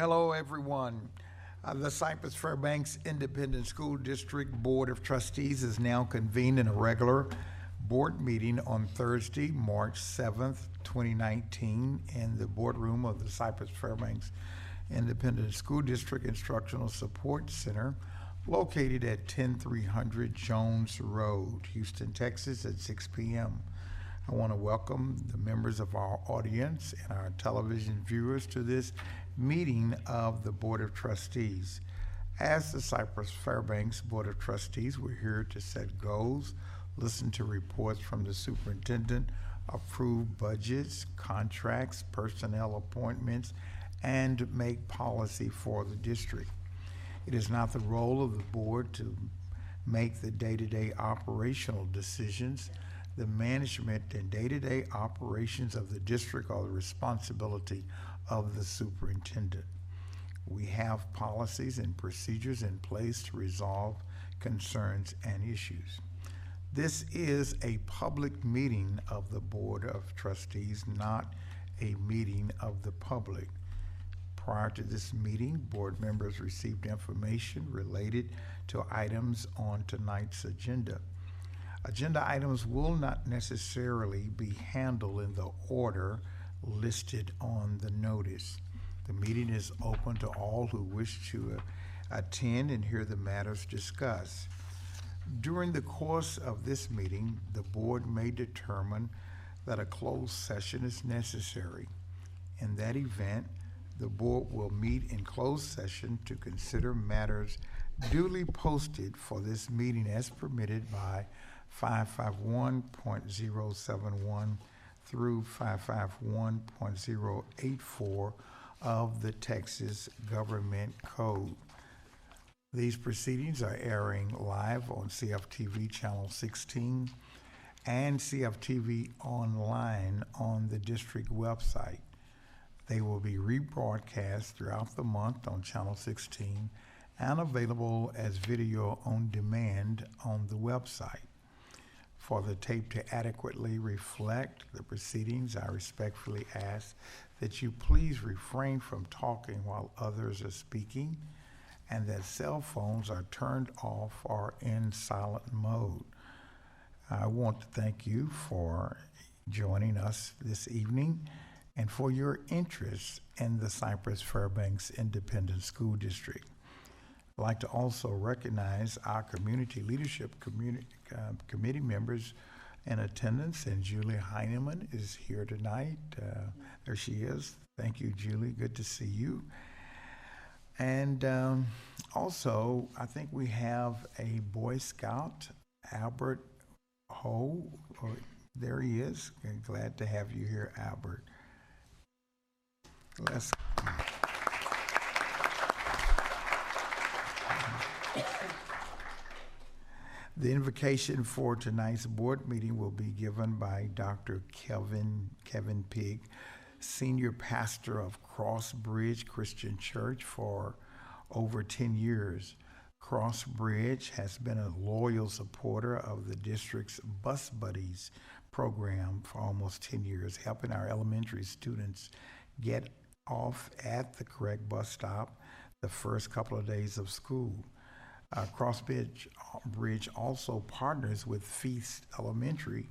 Hello, everyone. The Cypress-Fairbanks Independent School District Board of Trustees is now convened in a regular board meeting on Thursday, March 7th, 2019, in the boardroom of the Cypress-Fairbanks Independent School District Instructional Support Center, located at 10300 Jones Road, Houston, Texas, at 6 p.m. I want to welcome the members of our audience and our television viewers to this meeting of the Board of Trustees. As the Cypress-Fairbanks Board of Trustees, we're here to set goals, listen to reports from the superintendent, approve budgets, contracts, personnel appointments, and make policy for the district. It is not the role of the board to make the day-to-day operational decisions. The management and day-to-day operations of the district are the responsibility of the superintendent. We have policies and procedures in place to resolve concerns and issues. This is a public meeting of the Board of Trustees, not a meeting of the public. Prior to this meeting, board members received information related to items on tonight's agenda. Agenda items will not necessarily be handled in the order listed on the notice. The meeting is open to all who wish to attend and hear the matters discussed. During the course of this meeting, the board may determine that a closed session is necessary. In that event, the board will meet in closed session to consider matters duly posted for this meeting as permitted by 551.071 through 551.084 of the Texas Government Code. These proceedings are airing live on CFTV Channel 16 and CFTV Online on the district website. They will be rebroadcast throughout the month on Channel 16 and available as video on demand on the website. For the tape to adequately reflect the proceedings, I respectfully ask that you please refrain from talking while others are speaking and that cell phones are turned off or in silent mode. I want to thank you for joining us this evening and for your interest in the Cypress-Fairbanks Independent School District. I'd like to also recognize our community leadership committee members in attendance, and Julie Heineman is here tonight. There she is. Thank you, Julie. Good to see you. And also, I think we have a Boy Scout, Albert Ho. There he is. Glad to have you here, Albert. Let's. The invocation for tonight's board meeting will be given by Dr. Kevin Pigg, senior pastor of Cross Bridge Christian Church for over 10 years. Cross Bridge has been a loyal supporter of the district's Bus Buddies program for almost 10 years, helping our elementary students get off at the correct bus stop the first couple of days of school. Cross Bridge also partners with Feast Elementary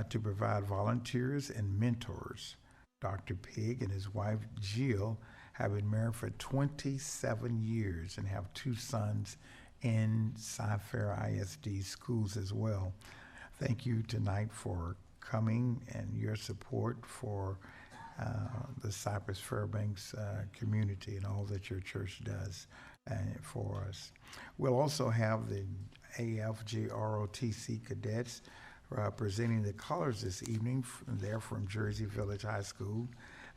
to provide volunteers and mentors. Dr. Pigg and his wife Jill have been married for 27 years and have two sons in Cy-Fair ISD schools as well. Thank you tonight for coming and your support for the Cypress-Fairbanks community and all that your church does for us. We'll also have the AFJROTC cadets presenting the colors this evening. They're from Jersey Village High School.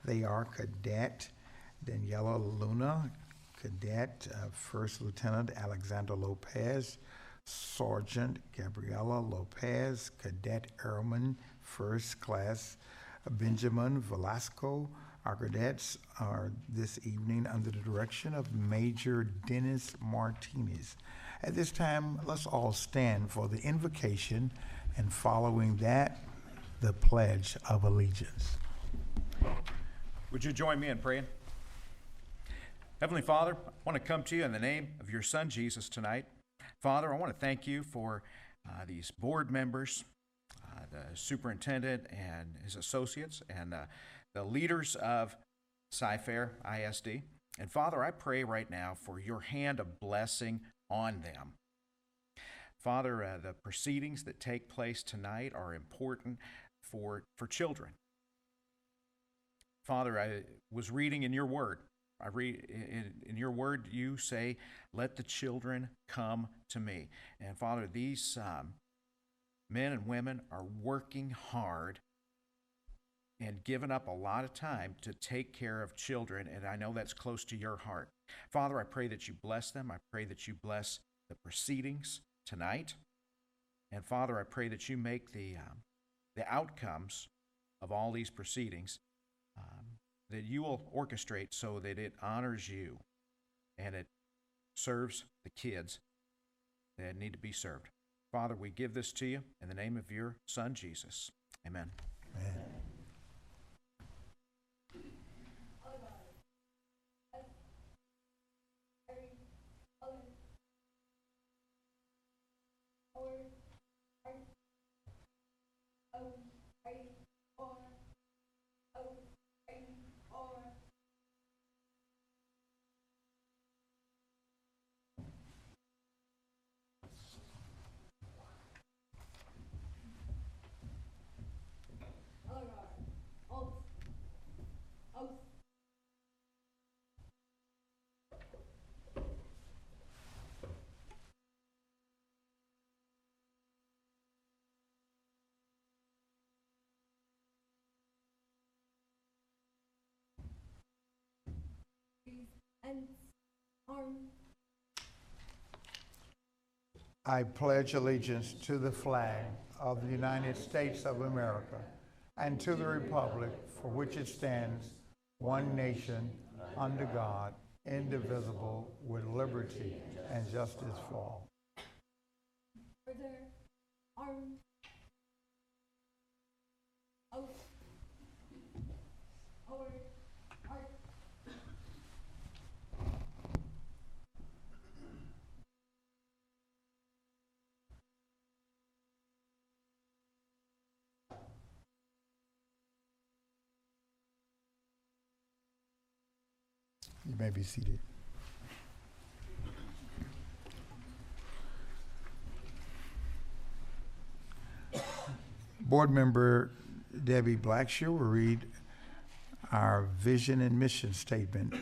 They are Cadet Daniela Luna, Cadet First Lieutenant Alexander Lopez, Sergeant Gabriela Lopez, Cadet Airman First Class Benjamin Velasco. Our cadets are this evening under the direction of Major Dennis Martinez. At this time, let's all stand for the invocation, and following that, the Pledge of Allegiance. Would you join me in praying? Heavenly Father, I want to come to you in the name of your Son, Jesus, tonight. Father, I want to thank you for these board members, the superintendent and his associates, and the leaders of Cyfair ISD. And Father, I pray right now for your hand of blessing on them. Father, the proceedings that take place tonight are important for children. Father, I was reading in your word. I read in your word, you say, let the children come to me. And Father, these men and women are working hard and giving up a lot of time to take care of children, and I know that's close to your heart. Father, I pray that you bless them. I pray that you bless the proceedings tonight. And Father, I pray that you make the outcomes of all these proceedings that you will orchestrate so that it honors you and it serves the kids that need to be served. Father, we give this to you in the name of your Son, Jesus. Amen. Amen. And I pledge allegiance to the flag of the United States of America and to the republic for which it stands, one nation, under God, indivisible, with liberty and justice for all. for their armed oath or art. You may be seated. Board Member Debbie Blackshear will read our vision and mission statement.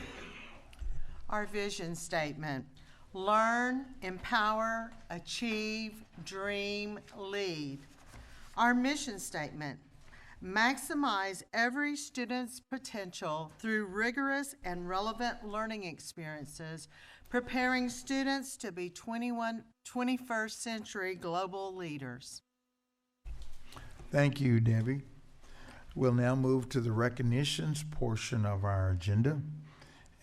Our vision statement: learn, empower, achieve, dream, lead. Our mission statement: maximize every student's potential through rigorous and relevant learning experiences, preparing students to be 21st century global leaders. Thank you, Debbie. We'll now move to the recognitions portion of our agenda.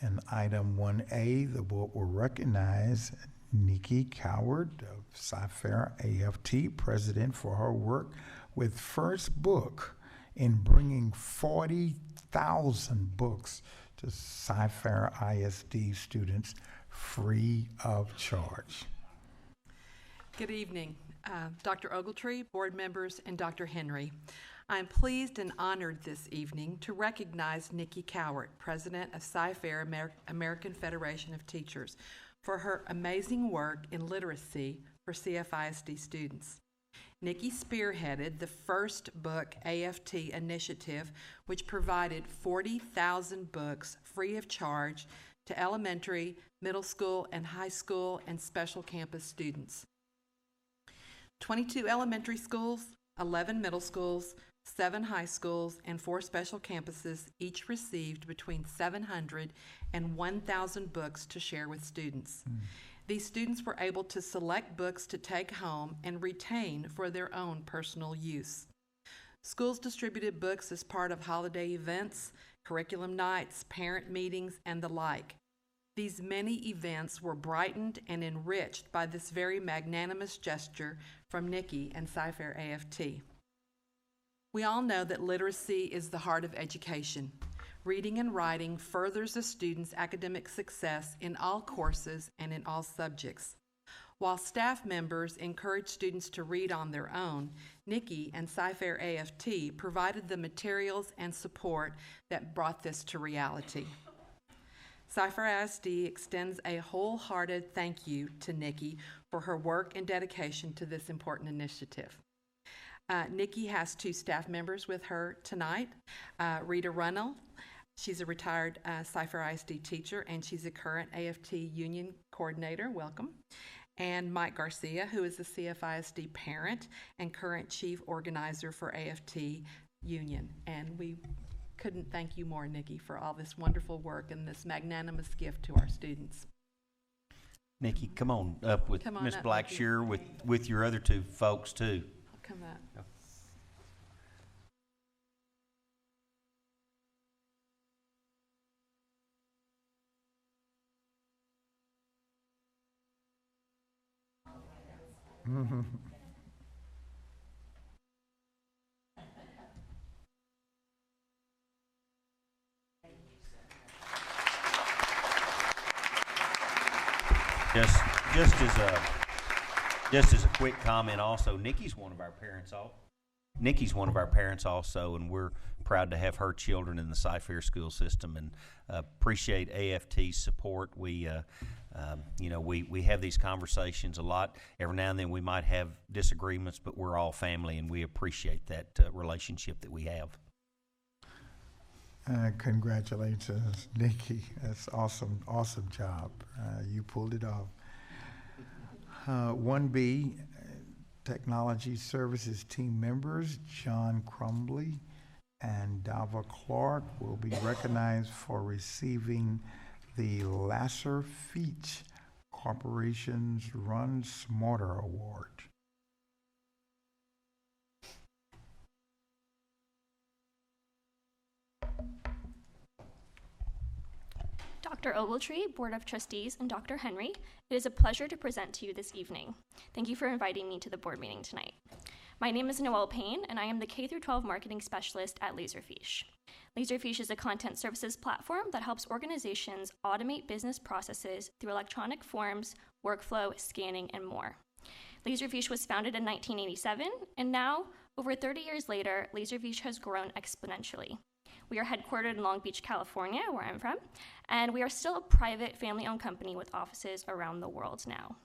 And item 1A, the board will recognize Nikki Coward of Cyfair AFT, president, for her work with First Book in bringing 40,000 books to Cyfair ISD students free of charge. Good evening, Dr. Ogletree, board members, and Dr. Henry. I'm pleased and honored this evening to recognize Nikki Cowart, president of Cyfair American Federation of Teachers, for her amazing work in literacy for CFISD students. Nikki spearheaded the First Book AFT initiative, which provided 40,000 books free of charge to elementary, middle school, and high school and special campus students. 22 elementary schools, 11 middle schools, 7 high schools, and 4 special campuses each received between 700 and 1,000 books to share with students. These students were able to select books to take home and retain for their own personal use. Schools distributed books as part of holiday events, curriculum nights, parent meetings, and the like. These many events were brightened and enriched by this very magnanimous gesture from Nikki and Cyfair AFT. We all know that literacy is the heart of education. Reading and writing furthers a student's academic success in all courses and in all subjects. While staff members encourage students to read on their own, Nikki and Cyfair AFT provided the materials and support that brought this to reality. Cyfair ISD extends a wholehearted thank you to Nikki for her work and dedication to this important initiative. Nikki has 2 staff members with her tonight. Rita Runnell, she's a retired Cyfair ISD teacher, and she's a current AFT union coordinator. Welcome. And Mike Garcia, who is the CFISD parent and current chief organizer for AFT Union. And we couldn't thank you more, Nikki, for all this wonderful work and this magnanimous gift to our students. Nikki, come on up with Come on Miss up, Blackshear with your other 2 folks too. I'll come up. Just as a quick comment also, Nikki's one of our parents also, and we're proud to have her children in the Cyfair school system, and appreciate AFT's support. We have these conversations a lot. Every now and then we might have disagreements, but we're all family, and we appreciate that relationship that we have. Congratulations, Nikki. That's awesome job. You pulled it off. 1B, Technology Services team members John Crumbly and Dava Clark will be recognized for receiving the Lasser Feach Corporation's Run Smarter Award. Dr. Ogletree, Board of Trustees, and Dr. Henry, it is a pleasure to present to you this evening. Thank you for inviting me to the board meeting tonight. My name is Noelle Payne, and I am the K-12 Marketing Specialist at Laserfiche. Laserfiche is a content services platform that helps organizations automate business processes through electronic forms, workflow, scanning, and more. Laserfiche was founded in 1987, and now, over 30 years later, Laserfiche has grown exponentially. We are headquartered in Long Beach, California, where I'm from, and we are still a private, family-owned company with offices around the world now.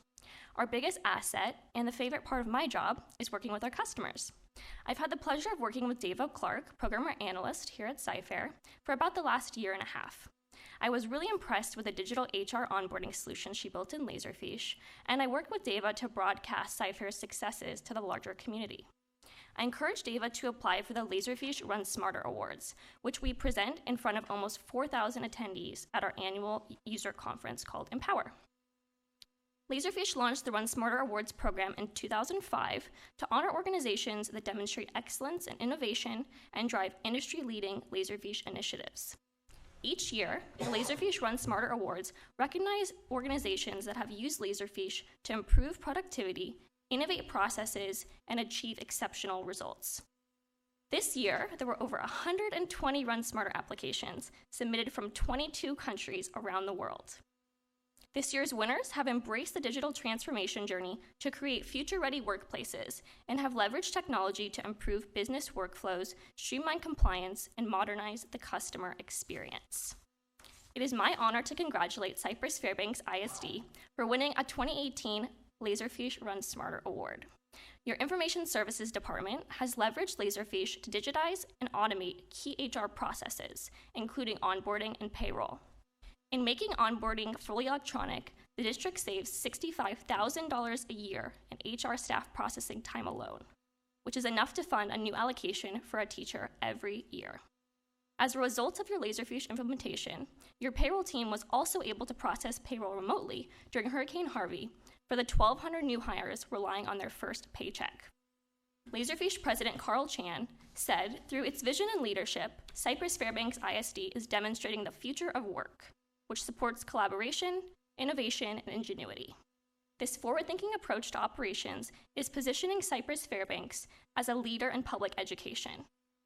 Our biggest asset, and the favorite part of my job, is working with our customers. I've had the pleasure of working with Dava Clark, Programmer Analyst here at Cyfair, for about the last year and a half. I was really impressed with the digital HR onboarding solution she built in Laserfiche, and I worked with Dava to broadcast Cyfair's successes to the larger community. I encouraged Dava to apply for the Laserfiche Run Smarter Awards, which we present in front of almost 4,000 attendees at our annual user conference called Empower. Laserfiche launched the Run Smarter Awards program in 2005 to honor organizations that demonstrate excellence in innovation and drive industry-leading Laserfiche initiatives. Each year, the Laserfiche Run Smarter Awards recognize organizations that have used Laserfiche to improve productivity, innovate processes, and achieve exceptional results. This year, there were over 120 Run Smarter applications submitted from 22 countries around the world. This year's winners have embraced the digital transformation journey to create future-ready workplaces and have leveraged technology to improve business workflows, streamline compliance, and modernize the customer experience. It is my honor to congratulate Cypress-Fairbanks ISD for winning a 2018 Laserfiche Run Smarter Award. Your Information Services Department has leveraged Laserfiche to digitize and automate key HR processes, including onboarding and payroll. In making onboarding fully electronic, the district saves $65,000 a year in HR staff processing time alone, which is enough to fund a new allocation for a teacher every year. As a result of your Laserfiche implementation, your payroll team was also able to process payroll remotely during Hurricane Harvey for the 1,200 new hires relying on their first paycheck. Laserfiche President Carl Chan said, through its vision and leadership, Cypress-Fairbanks ISD is demonstrating the future of work, which supports collaboration, innovation, and ingenuity. This forward-thinking approach to operations is positioning Cypress-Fairbanks as a leader in public education.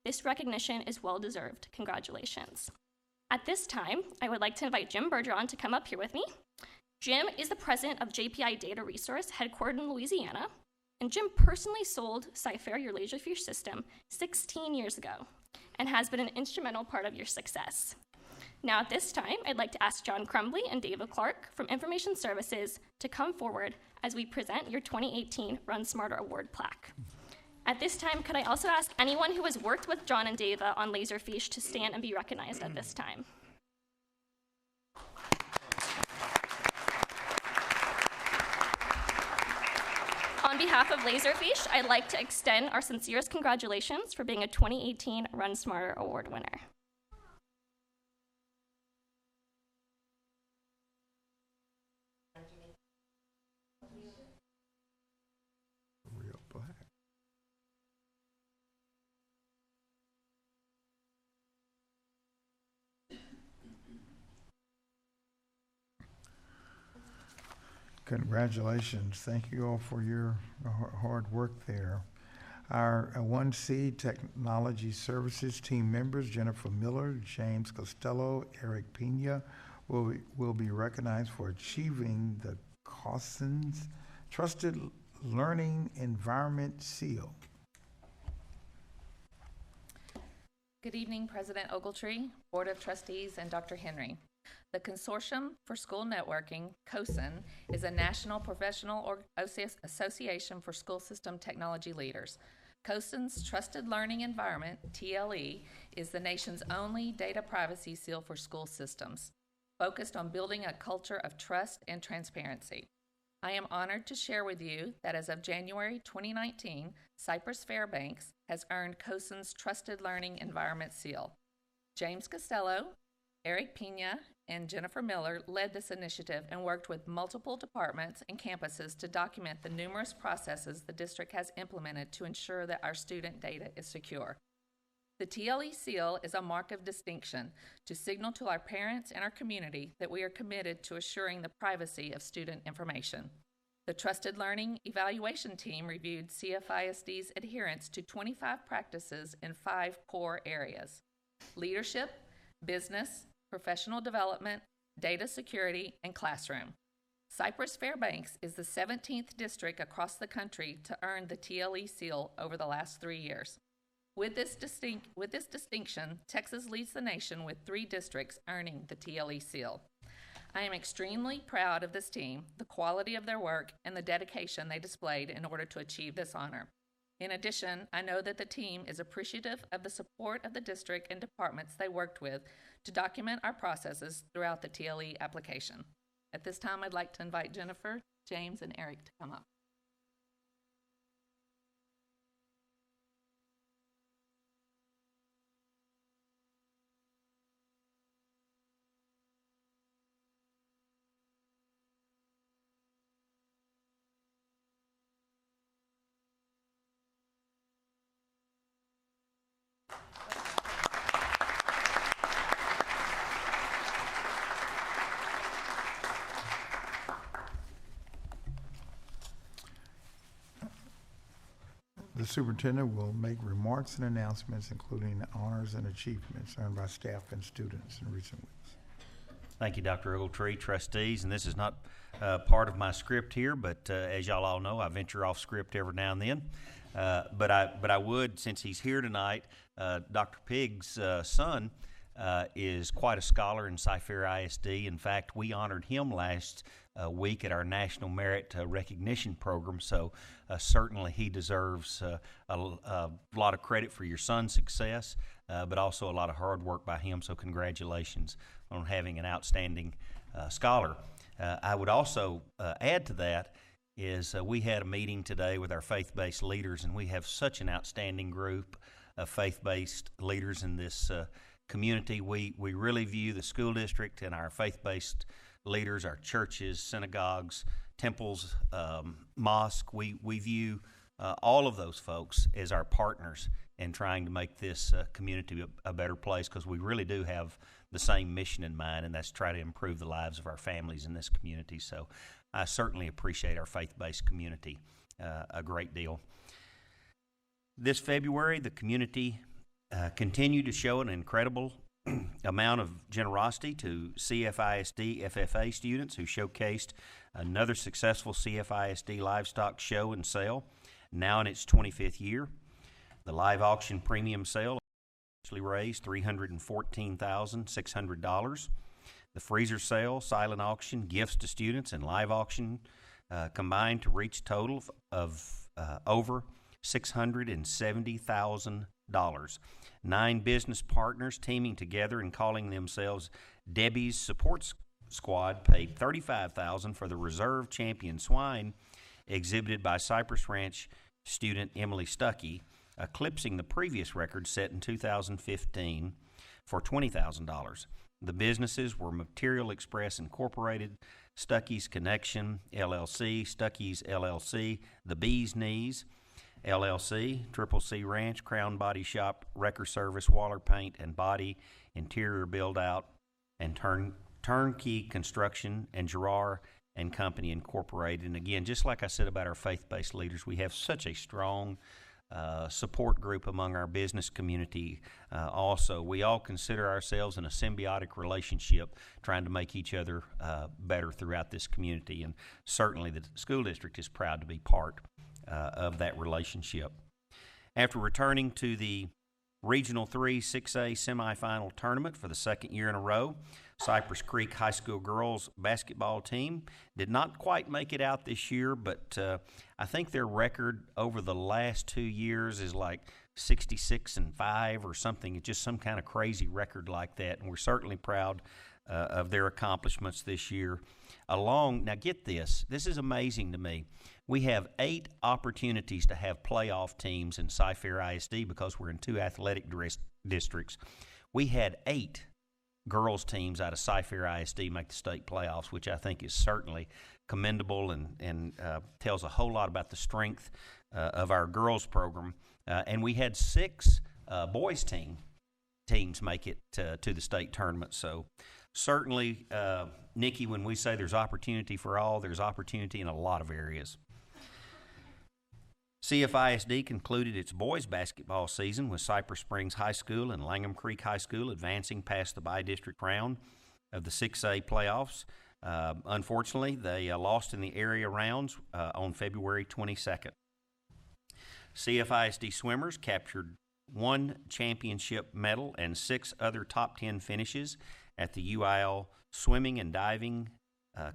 This recognition is well-deserved. Congratulations. At this time, I would like to invite Jim Bergeron to come up here with me. Jim is the president of JPI Data Resource, headquartered in Louisiana, and Jim personally sold Cyfair, your laserfish system, 16 years ago, and has been an instrumental part of your success. Now at this time, I'd like to ask John Crumbly and David Clark from Information Services to come forward as we present your 2018 Run Smarter Award plaque. At this time, could I also ask anyone who has worked with John and Dava on Laserfish to stand and be recognized at this time? On behalf of Laserfish, I'd like to extend our sincerest congratulations for being a 2018 Run Smarter Award winner. Real black. Congratulations. Thank you all for your hard work there. Our 1C Technology Services team members, Jennifer Miller, James Costello, Eric Pena, will be recognized for achieving the COSN's Trusted Learning Environment Seal. Good evening, President Ogletree, Board of Trustees, and Dr. Henry. The Consortium for School Networking, COSN, is a national professional association for school system technology leaders. COSN's Trusted Learning Environment, TLE, is the nation's only data privacy seal for school systems, focused on building a culture of trust and transparency. I am honored to share with you that as of January 2019, Cypress-Fairbanks has earned COSN's Trusted Learning Environment seal. James Costello, Eric Pena, and Jennifer Miller led this initiative and worked with multiple departments and campuses to document the numerous processes the district has implemented to ensure that our student data is secure. The TLE seal is a mark of distinction to signal to our parents and our community that we are committed to assuring the privacy of student information. The Trusted Learning Evaluation Team reviewed CFISD's adherence to 25 practices in 5 core areas: leadership, business, professional development, data security, and classroom. Cypress-Fairbanks is the 17th district across the country to earn the TLE seal over the last 3 years. With this distinction, Texas leads the nation with 3 districts earning the TLE seal. I am extremely proud of this team, the quality of their work, and the dedication they displayed in order to achieve this honor. In addition, I know that the team is appreciative of the support of the district and departments they worked with to document our processes throughout the TLE application. At this time, I'd like to invite Jennifer, James, and Eric to come up. The superintendent will make remarks and announcements, including honors and achievements earned by staff and students in recent weeks. Thank you, Dr. Ogletree, trustees, and this is not part of my script here, but as y'all all know, I venture off script every now and then. But I would, since he's here tonight, Dr. Pigg's son is quite a scholar in Cyfair ISD. In fact, we honored him last week at our National Merit Recognition Program, so certainly he deserves a lot of credit for your son's success, but also a lot of hard work by him, so congratulations on having an outstanding scholar. I would also add to that is we had a meeting today with our faith-based leaders, and we have such an outstanding group of faith-based leaders in this community. We really view the school district and our faith-based leaders, our churches, synagogues, temples, mosque. We view all of those folks as our partners in trying to make this community a better place, because we really do have the same mission in mind, and that's try to improve the lives of our families in this community. So I certainly appreciate our faith-based community a great deal. This February, the community continued to show an incredible amount of generosity to CFISD FFA students who showcased another successful CFISD livestock show and sale, now in its 25th year. The live auction premium sale actually raised $314,600. The freezer sale, silent auction, gifts to students, and live auction combined to reach a total of over $670,000. 9 business partners teaming together and calling themselves Debbie's Support Squad paid $35,000 for the reserve champion swine exhibited by Cypress Ranch student Emily Stuckey, eclipsing the previous record set in 2015 for $20,000. The businesses were Material Express Incorporated, Stuckey's Connection LLC, Stuckey's LLC, The Bee's Knees LLC, Triple C Ranch, Crown Body Shop, Wrecker Service, Waller Paint and Body, Interior Build Out, and Turnkey Construction, and Gerard and Company Incorporated. And again, just like I said about our faith-based leaders, we have such a strong support group among our business community. Also, we all consider ourselves in a symbiotic relationship, trying to make each other better throughout this community. And certainly the school district is proud to be part of that relationship. After returning to the Regional 3 6A semifinal tournament for the second year in a row, Cypress Creek High School girls basketball team did not quite make it out this year, but I think their record over the last 2 years is like 66-5 or something. It's just some kind of crazy record like that, and we're certainly proud of their accomplishments this year. Now get this is amazing to me. We have 8 opportunities to have playoff teams in Cy-Fair ISD because we're in 2 athletic districts. We had 8 girls teams out of Cy-Fair ISD make the state playoffs, which I think is certainly commendable and tells a whole lot about the strength of our girls program. And we had 6 boys teams make it to the state tournament. So certainly, Nikki, when we say there's opportunity for all, there's opportunity in a lot of areas. CFISD concluded its boys basketball season with Cypress Springs High School and Langham Creek High School advancing past the bi-district round of the 6A playoffs. Unfortunately, they lost in the area rounds on February 22nd. CFISD swimmers captured 1 championship medal and 6 other top 10 finishes at the UIL Swimming and Diving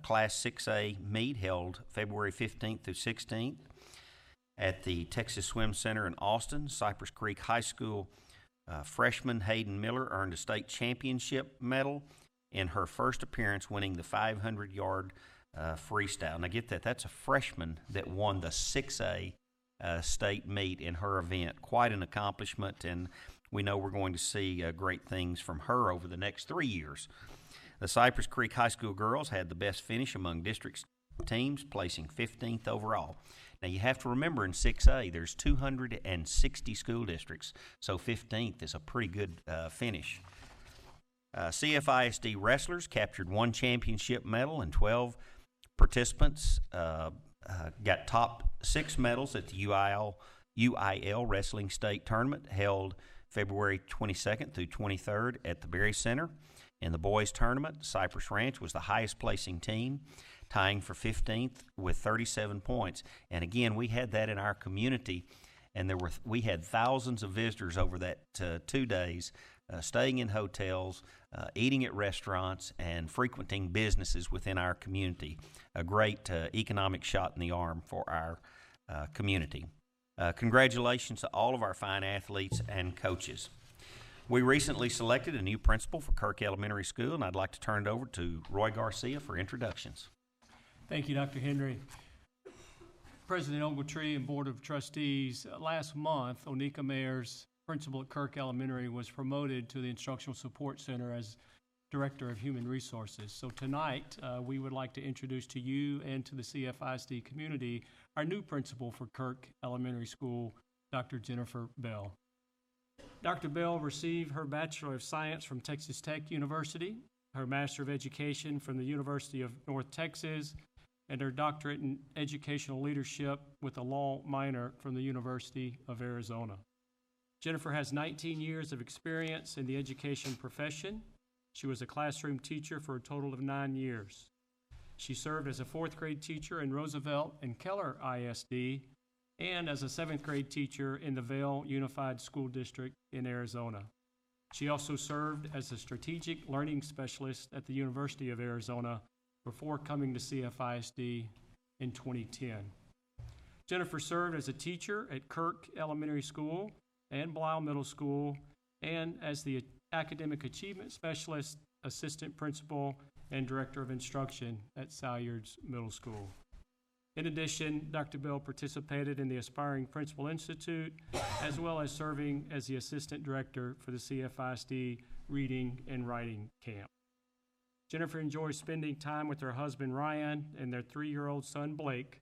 Class 6A meet held February 15th through 16th. At the Texas Swim Center in Austin, Cypress Creek High School freshman Hayden Miller earned a state championship medal in her first appearance, winning the 500-yard freestyle. Now get that, that's a freshman that won the 6A state meet in her event. Quite an accomplishment, and we know we're going to see great things from her over the next 3 years. The Cypress Creek High School girls had the best finish among district teams, placing 15th overall. Now, you have to remember in 6A, there's 260 school districts, so 15th is a pretty good finish. CFISD wrestlers captured 1 championship medal, and 12 participants got top 6 medals at the UIL Wrestling State Tournament held February 22nd through 23rd at the Berry Center. In the boys tournament, Cypress Ranch was the highest placing team, tying for 15th with 37 points. And again, we had that in our community, and we had thousands of visitors over that 2 days, staying in hotels, eating at restaurants, and frequenting businesses within our community. A great economic shot in the arm for our community. Congratulations to all of our fine athletes and coaches. We recently selected a new principal for Kirk Elementary School, and I'd like to turn it over to Roy Garcia for introductions. Thank you, Dr. Henry. President Ogletree and Board of Trustees, last month, Onika Mayers, principal at Kirk Elementary, was promoted to the Instructional Support Center as Director of Human Resources. So tonight, we would like to introduce to you and to the CFISD community our new principal for Kirk Elementary School, Dr. Jennifer Bell. Dr. Bell received her Bachelor of Science from Texas Tech University, her Master of Education from the University of North Texas, and her doctorate in educational leadership with a law minor from the University of Arizona. Jennifer has 19 years of experience in the education profession. She was a classroom teacher for a total of 9 years. She served as a 4th grade teacher in Roosevelt and Keller ISD and as a 7th grade teacher in the Vail Unified School District in Arizona. She also served as a strategic learning specialist at the University of Arizona before coming to CFISD in 2010. Jennifer served as a teacher at Kirk Elementary School and Blau Middle School and as the Academic Achievement Specialist, Assistant Principal, and Director of Instruction at Salyards Middle School. In addition, Dr. Bell participated in the Aspiring Principal Institute, as well as serving as the Assistant Director for the CFISD Reading and Writing Camp. Jennifer enjoys spending time with her husband Ryan and their 3-year-old son Blake,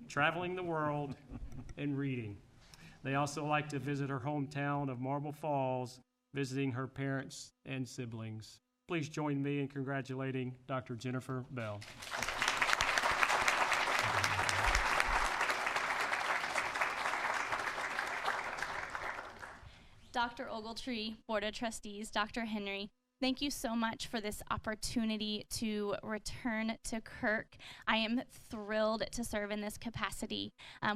traveling the world and reading. They also like to visit her hometown of Marble Falls, visiting her parents and siblings. Please join me in congratulating Dr. Jennifer Bell. Dr. Ogletree, Board of Trustees, Dr. Henry, thank you so much for this opportunity to return to Kirk. I am thrilled to serve in this capacity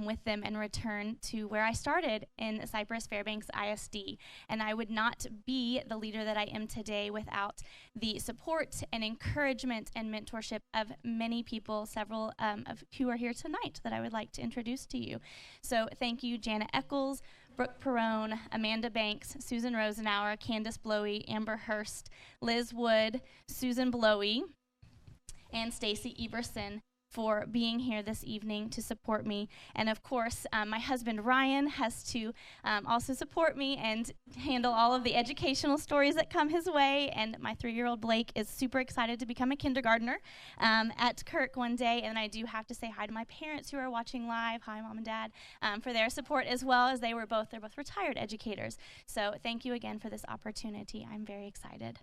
with them and return to where I started in Cypress-Fairbanks ISD. And I would not be the leader that I am today without the support and encouragement and mentorship of many people, several of who are here tonight that I would like to introduce to you. So thank you, Janet Eccles, Brooke Perrone, Amanda Banks, Susan Rosenauer, Candace Blowy, Amber Hurst, Liz Wood, Susan Blowy, and Stacy Everson for being here this evening to support me. And of course, my husband Ryan has to also support me and handle all of the educational stories that come his way. And my 3-year-old Blake is super excited to become a kindergartner at Kirk one day. And I do have to say hi to my parents who are watching live. Hi, Mom and Dad, for their support as well, as they're both retired educators. So thank you again for this opportunity. I'm very excited.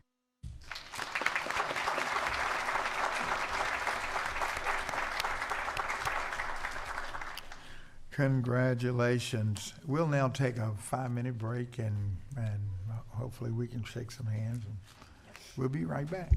Congratulations. We'll now take a 5-minute break and hopefully we can shake some hands. And we'll be right back.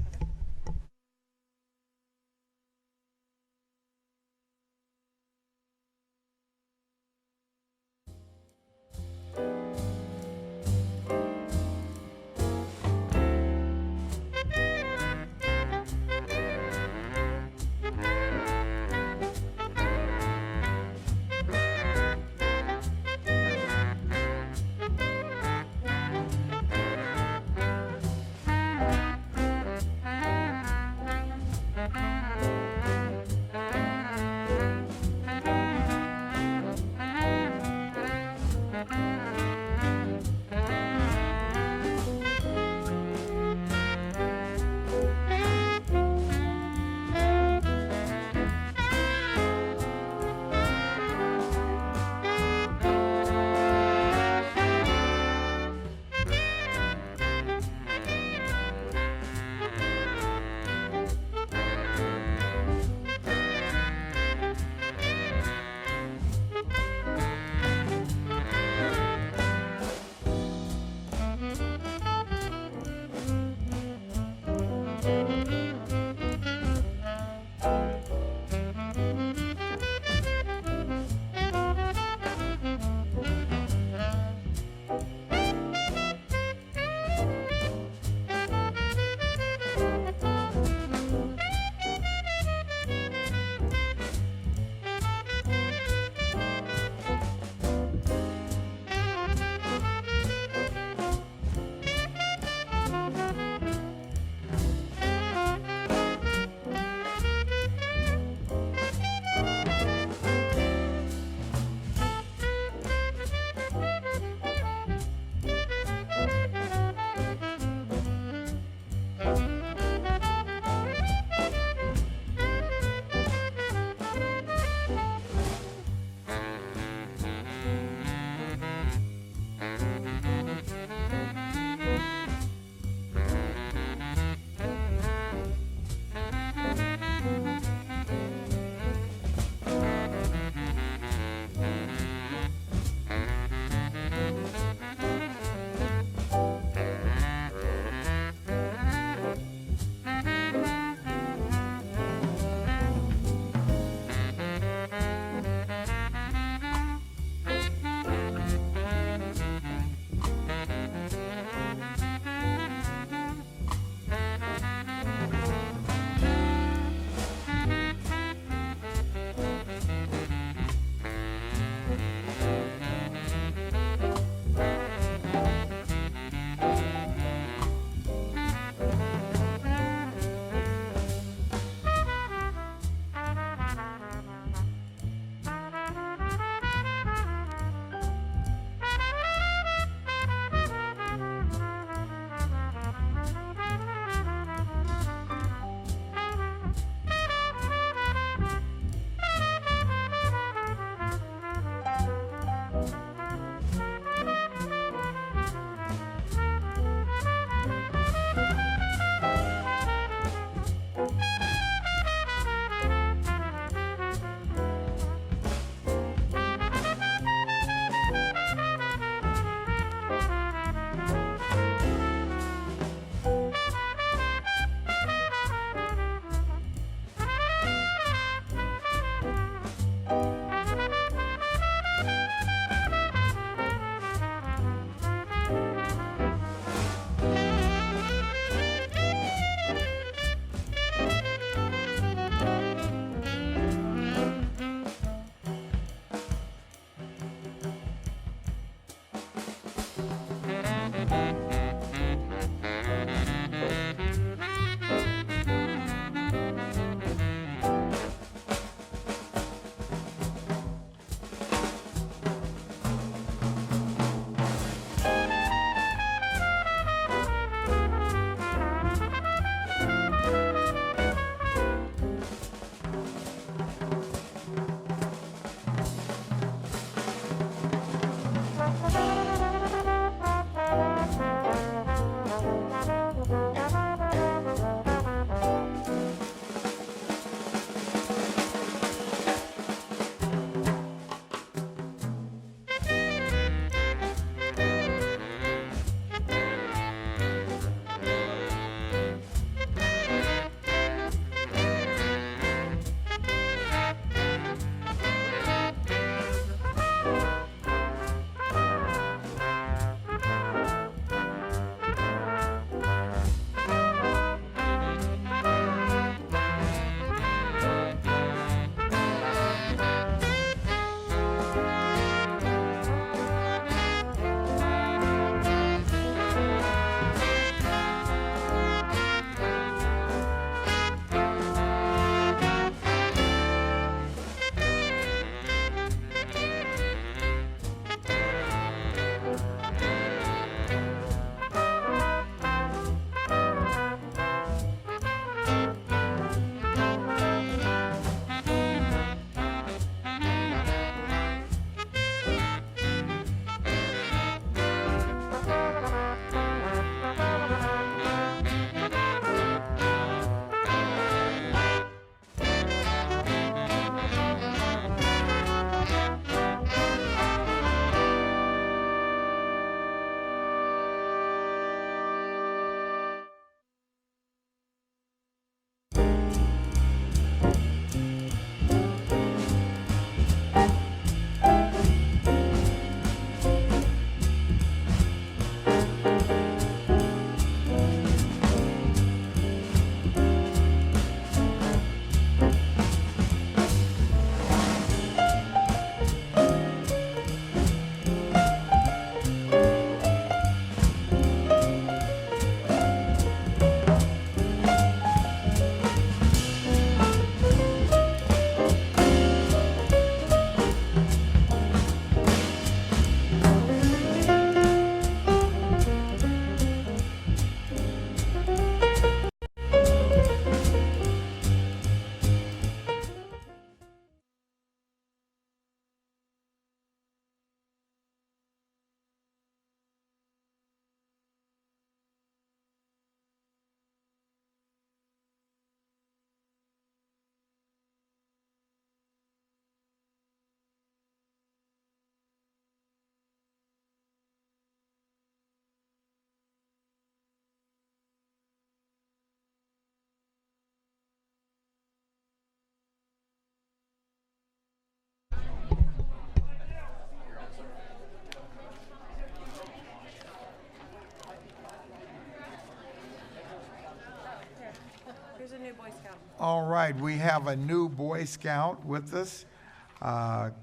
new Boy Scout. All right, we have a new Boy Scout with us,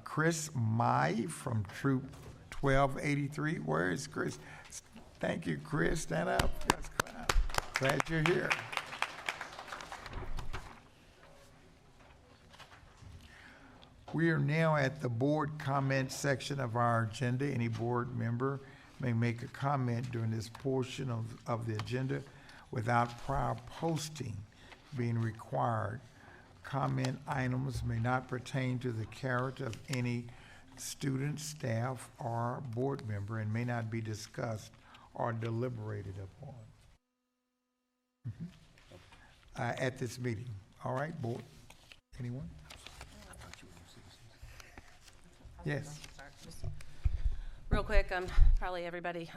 Chris Mai from Troop 1283. Where is Chris? Thank you, Chris. Stand up. Let's clap. Glad you're here. We are now at the board comment section of our agenda. Any board member may make a comment during this portion of the agenda without prior posting being required. Comment items may not pertain to the character of any student, staff, or board member and may not be discussed or deliberated upon at this meeting. All right, board? Anyone? Yes. Real quick, I'm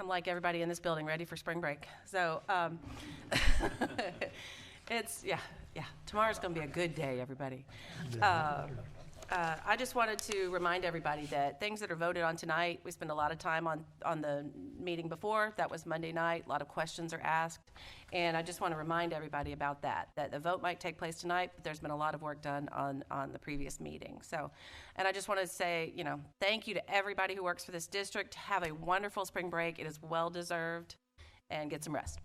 like everybody in this building, ready for spring break. So, tomorrow's gonna be a good day, everybody. I just wanted to remind everybody that things that are voted on tonight, we spend a lot of time on the meeting before. That was Monday night. A lot of questions are asked. And I just want to remind everybody about that the vote might take place tonight, but there's been a lot of work done on the previous meeting. So, and I just want to say, thank you to everybody who works for this district. Have a wonderful spring break. It is well-deserved, and get some rest.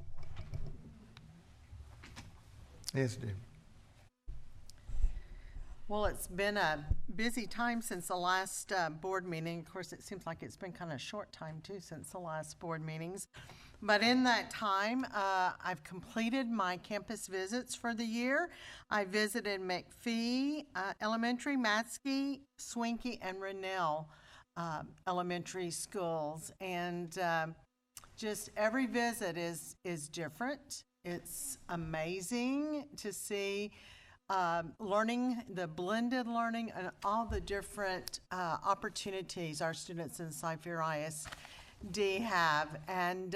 Yes, Dave. Well, it's been a busy time since the last board meeting. Of course, it seems like it's been kind of a short time, too, since the last board meetings. But in that time, I've completed my campus visits for the year. I visited McPhee Elementary, Matsky, Swinky, and Rennell elementary schools. And just every visit is different. It's amazing to see learning, the blended learning, and all the different opportunities our students in Cypher ISD have. And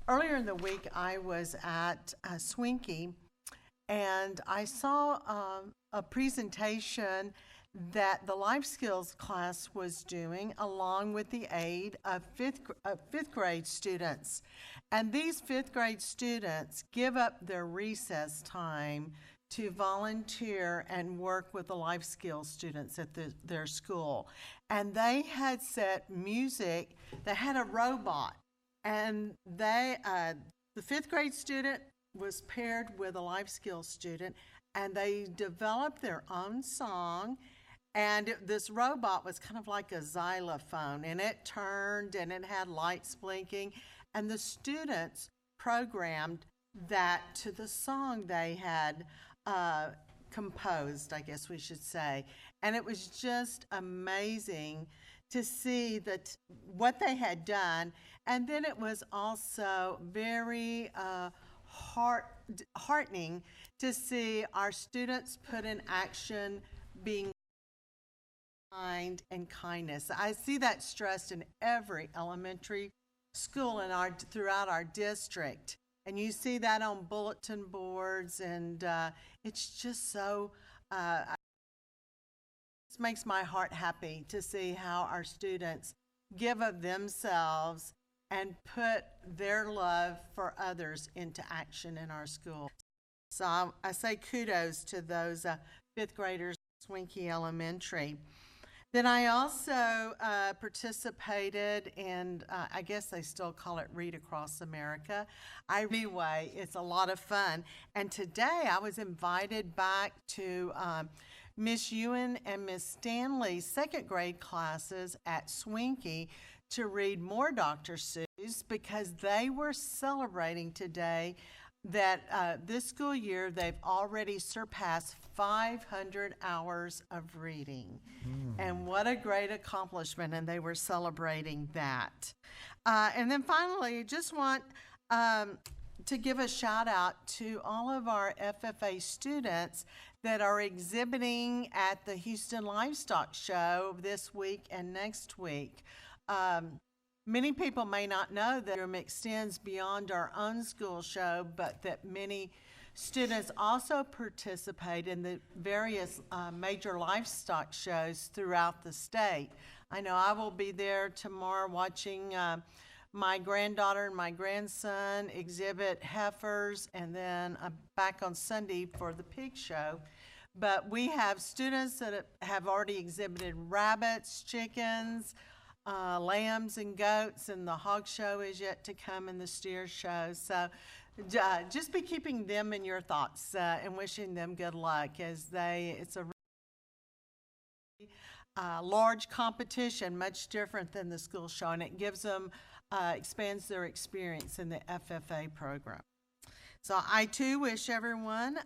earlier in the week, I was at Swinky, and I saw a presentation that the life skills class was doing along with the aid of fifth grade students. And these fifth grade students give up their recess time to volunteer and work with the life skills students at their school. And they had set music, they had a robot, and the fifth grade student was paired with a life skills student, and they developed their own song. And this robot was kind of like a xylophone, and it turned and it had lights blinking, and the students programmed that to the song they had composed, I guess we should say. And it was just amazing to see that what they had done. And then it was also very heartening to see our students put in action being kind and kindness. I see that stressed in every elementary school throughout our district. And you see that on bulletin boards, and it's just so, it makes my heart happy to see how our students give of themselves and put their love for others into action in our school. So I say kudos to those fifth graders at Swinky Elementary. Then I also participated in, I guess they still call it Read Across America. Anyway, it's a lot of fun. And today I was invited back to Miss Ewan and Miss Stanley's second grade classes at Swinky to read more Dr. Seuss, because they were celebrating today that this school year they've already surpassed 500 hours of reading. And what a great accomplishment, and they were celebrating that. And then finally, just want to give a shout out to all of our FFA students that are exhibiting at the Houston Livestock Show this week and next week. Many people may not know that it extends beyond our own school show, but that many students also participate in the various major livestock shows throughout the state. I know I will be there tomorrow watching my granddaughter and my grandson exhibit heifers, and then I'm back on Sunday for the pig show. But we have students that have already exhibited rabbits, chickens, lambs and goats, and the hog show is yet to come, and the steer show. So just be keeping them in your thoughts and wishing them good luck it's a large competition, much different than the school show, and it gives them, expands their experience in the FFA program. So I too wish everyone,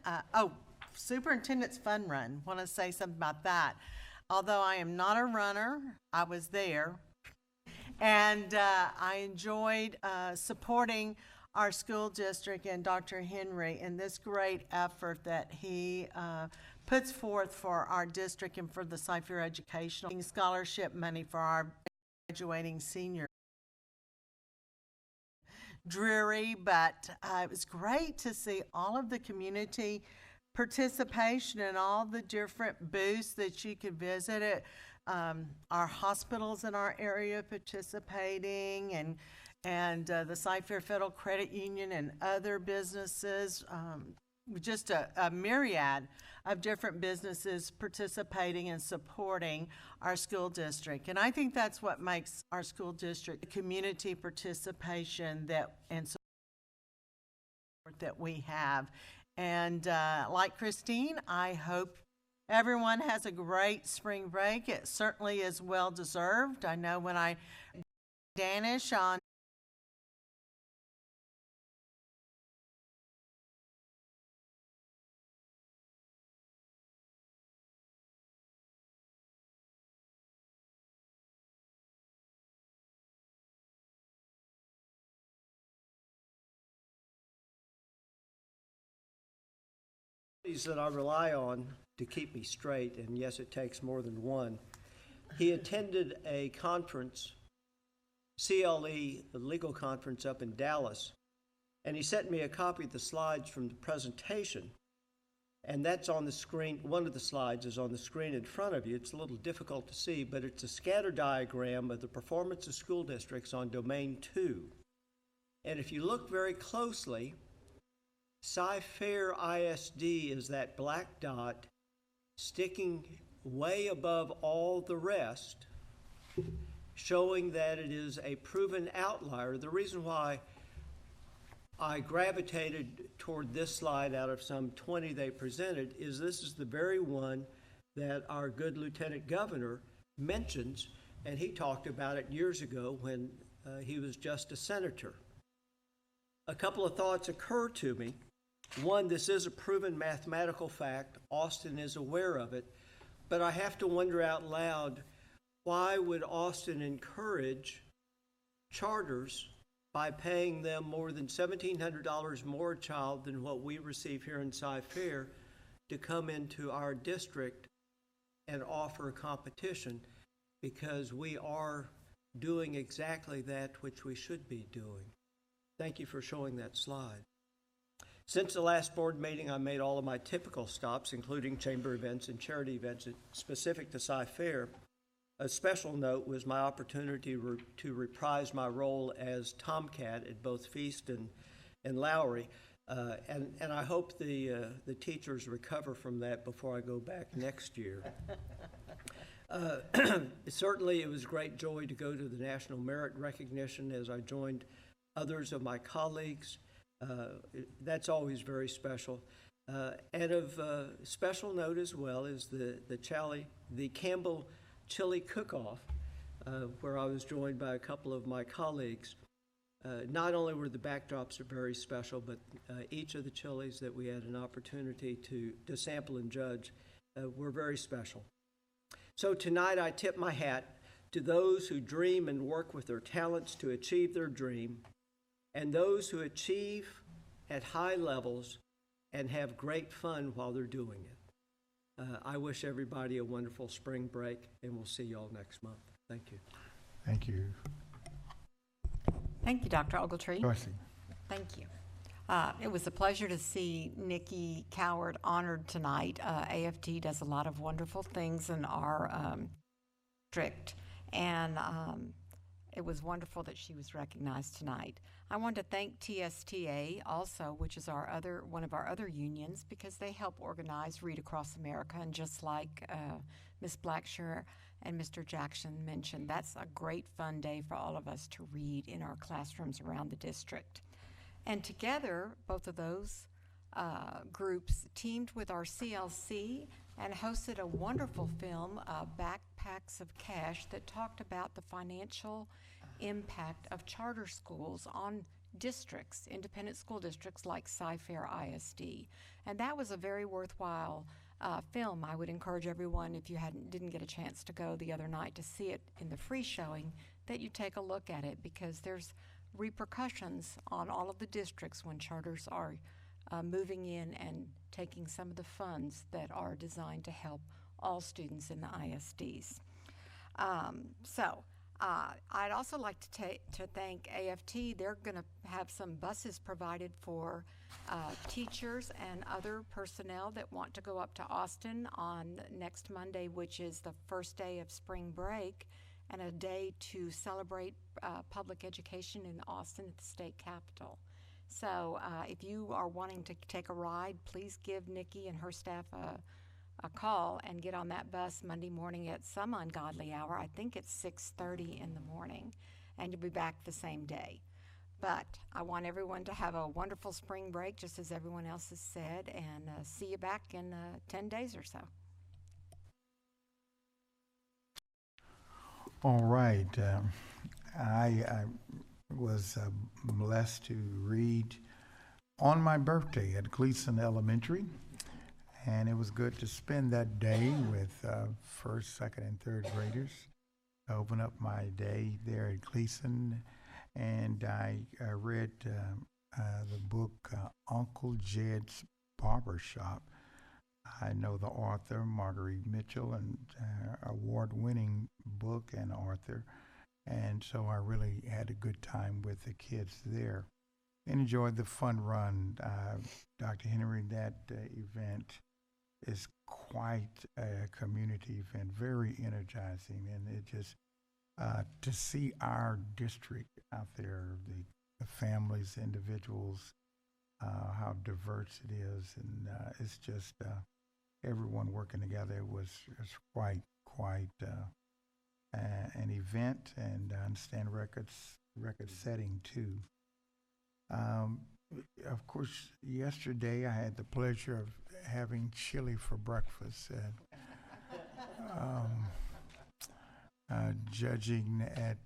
Superintendent's Fun Run, want to say something about that. Although I am not a runner, I was there, and I enjoyed supporting our school district and Dr. Henry in this great effort that he puts forth for our district and for the Cypher Educational Scholarship money for our graduating seniors. Dreary, but it was great to see all of the community participation and all the different booths that you could visit. Our hospitals in our area participating, and the Cypher Federal Credit Union and other businesses, just a myriad of different businesses participating and supporting our school district. And I think that's what makes our school district community participation and support that we have. And like Christine, I hope everyone has a great spring break. It certainly is well deserved. I know when I Danish on that I rely on to keep me straight, and yes, it takes more than one. He attended a conference, CLE, a legal conference up in Dallas, and he sent me a copy of the slides from the presentation, and that's on the screen. One of the slides is on the screen in front of you. It's a little difficult to see, but it's a scatter diagram of the performance of school districts on Domain 2. And if you look very closely, Cy-Fair ISD is that black dot sticking way above all the rest, showing that it is a proven outlier. The reason why I gravitated toward this slide out of some 20 they presented is this is the very one that our good Lieutenant Governor mentions, and he talked about it years ago when he was just a senator. A couple of thoughts occur to me. One, this is a proven mathematical fact. Austin is aware of it. But I have to wonder out loud, why would Austin encourage charters by paying them more than $1,700 more a child than what we receive here in Cy-Fair to come into our district and offer a competition? Because we are doing exactly that which we should be doing. Thank you for showing that slide. Since the last board meeting, I made all of my typical stops, including chamber events and charity events specific to Cy-Fair. A special note was my opportunity to reprise my role as Tomcat at both Feast and Lowry, and I hope the teachers recover from that before I go back next year. Certainly, it was great joy to go to the National Merit Recognition as I joined others of my colleagues. That's always very special. And of special note as well is the Campbell Chili Cook-Off, where I was joined by a couple of my colleagues. Not only were the backdrops very special, but each of the chilies that we had an opportunity to sample and judge were very special. So tonight I tip my hat to those who dream and work with their talents to achieve their dream, and those who achieve at high levels and have great fun while they're doing it. I wish everybody a wonderful spring break, and we'll see you all next month. Thank you. Thank you. Thank you, Dr. Ogletree. Dorsey. Thank you. It was a pleasure to see Nikki Coward honored tonight. AFT does a lot of wonderful things in our district, and it was wonderful that she was recognized tonight. I want to thank TSTA also, which is one of our other unions, because they help organize Read Across America. And just like Ms. Blackshear and Mr. Jackson mentioned, that's a great fun day for all of us to read in our classrooms around the district. And together, both of those groups teamed with our CLC and hosted a wonderful film, Backpacks of Cash, that talked about the financial impact of charter schools on districts, independent school districts like Cy-Fair ISD. And that was a very worthwhile film. I would encourage everyone, if you didn't get a chance to go the other night to see it in the free showing, that you take a look at it, because there's repercussions on all of the districts when charters are moving in and taking some of the funds that are designed to help all students in the ISDs. I'd also like to thank AFT. They're going to have some buses provided for teachers and other personnel that want to go up to Austin on next Monday, which is the first day of spring break, and a day to celebrate public education in Austin at the state capitol. So if you are wanting to take a ride, please give Nikki and her staff a call and get on that bus Monday morning at some ungodly hour. I think it's 6:30 in the morning, and you'll be back the same day. But I want everyone to have a wonderful spring break, just as everyone else has said, and see you back in 10 days or so. All right. I was blessed to read on my birthday at Gleason Elementary, and it was good to spend that day with first, second, and third graders. I opened up my day there at Gleason, and I read the book Uncle Jed's Barbershop. I know the author, Marguerite Mitchell, and award-winning book and author. And so I really had a good time with the kids there and enjoyed the fun run. Dr. Henry, that event is quite a community event, very energizing. And it just, to see our district out there, the families, individuals, how diverse it is. And it's just everyone working together. It was quite an event, and I understand record-setting too. Of course, yesterday I had the pleasure of having chili for breakfast, judging at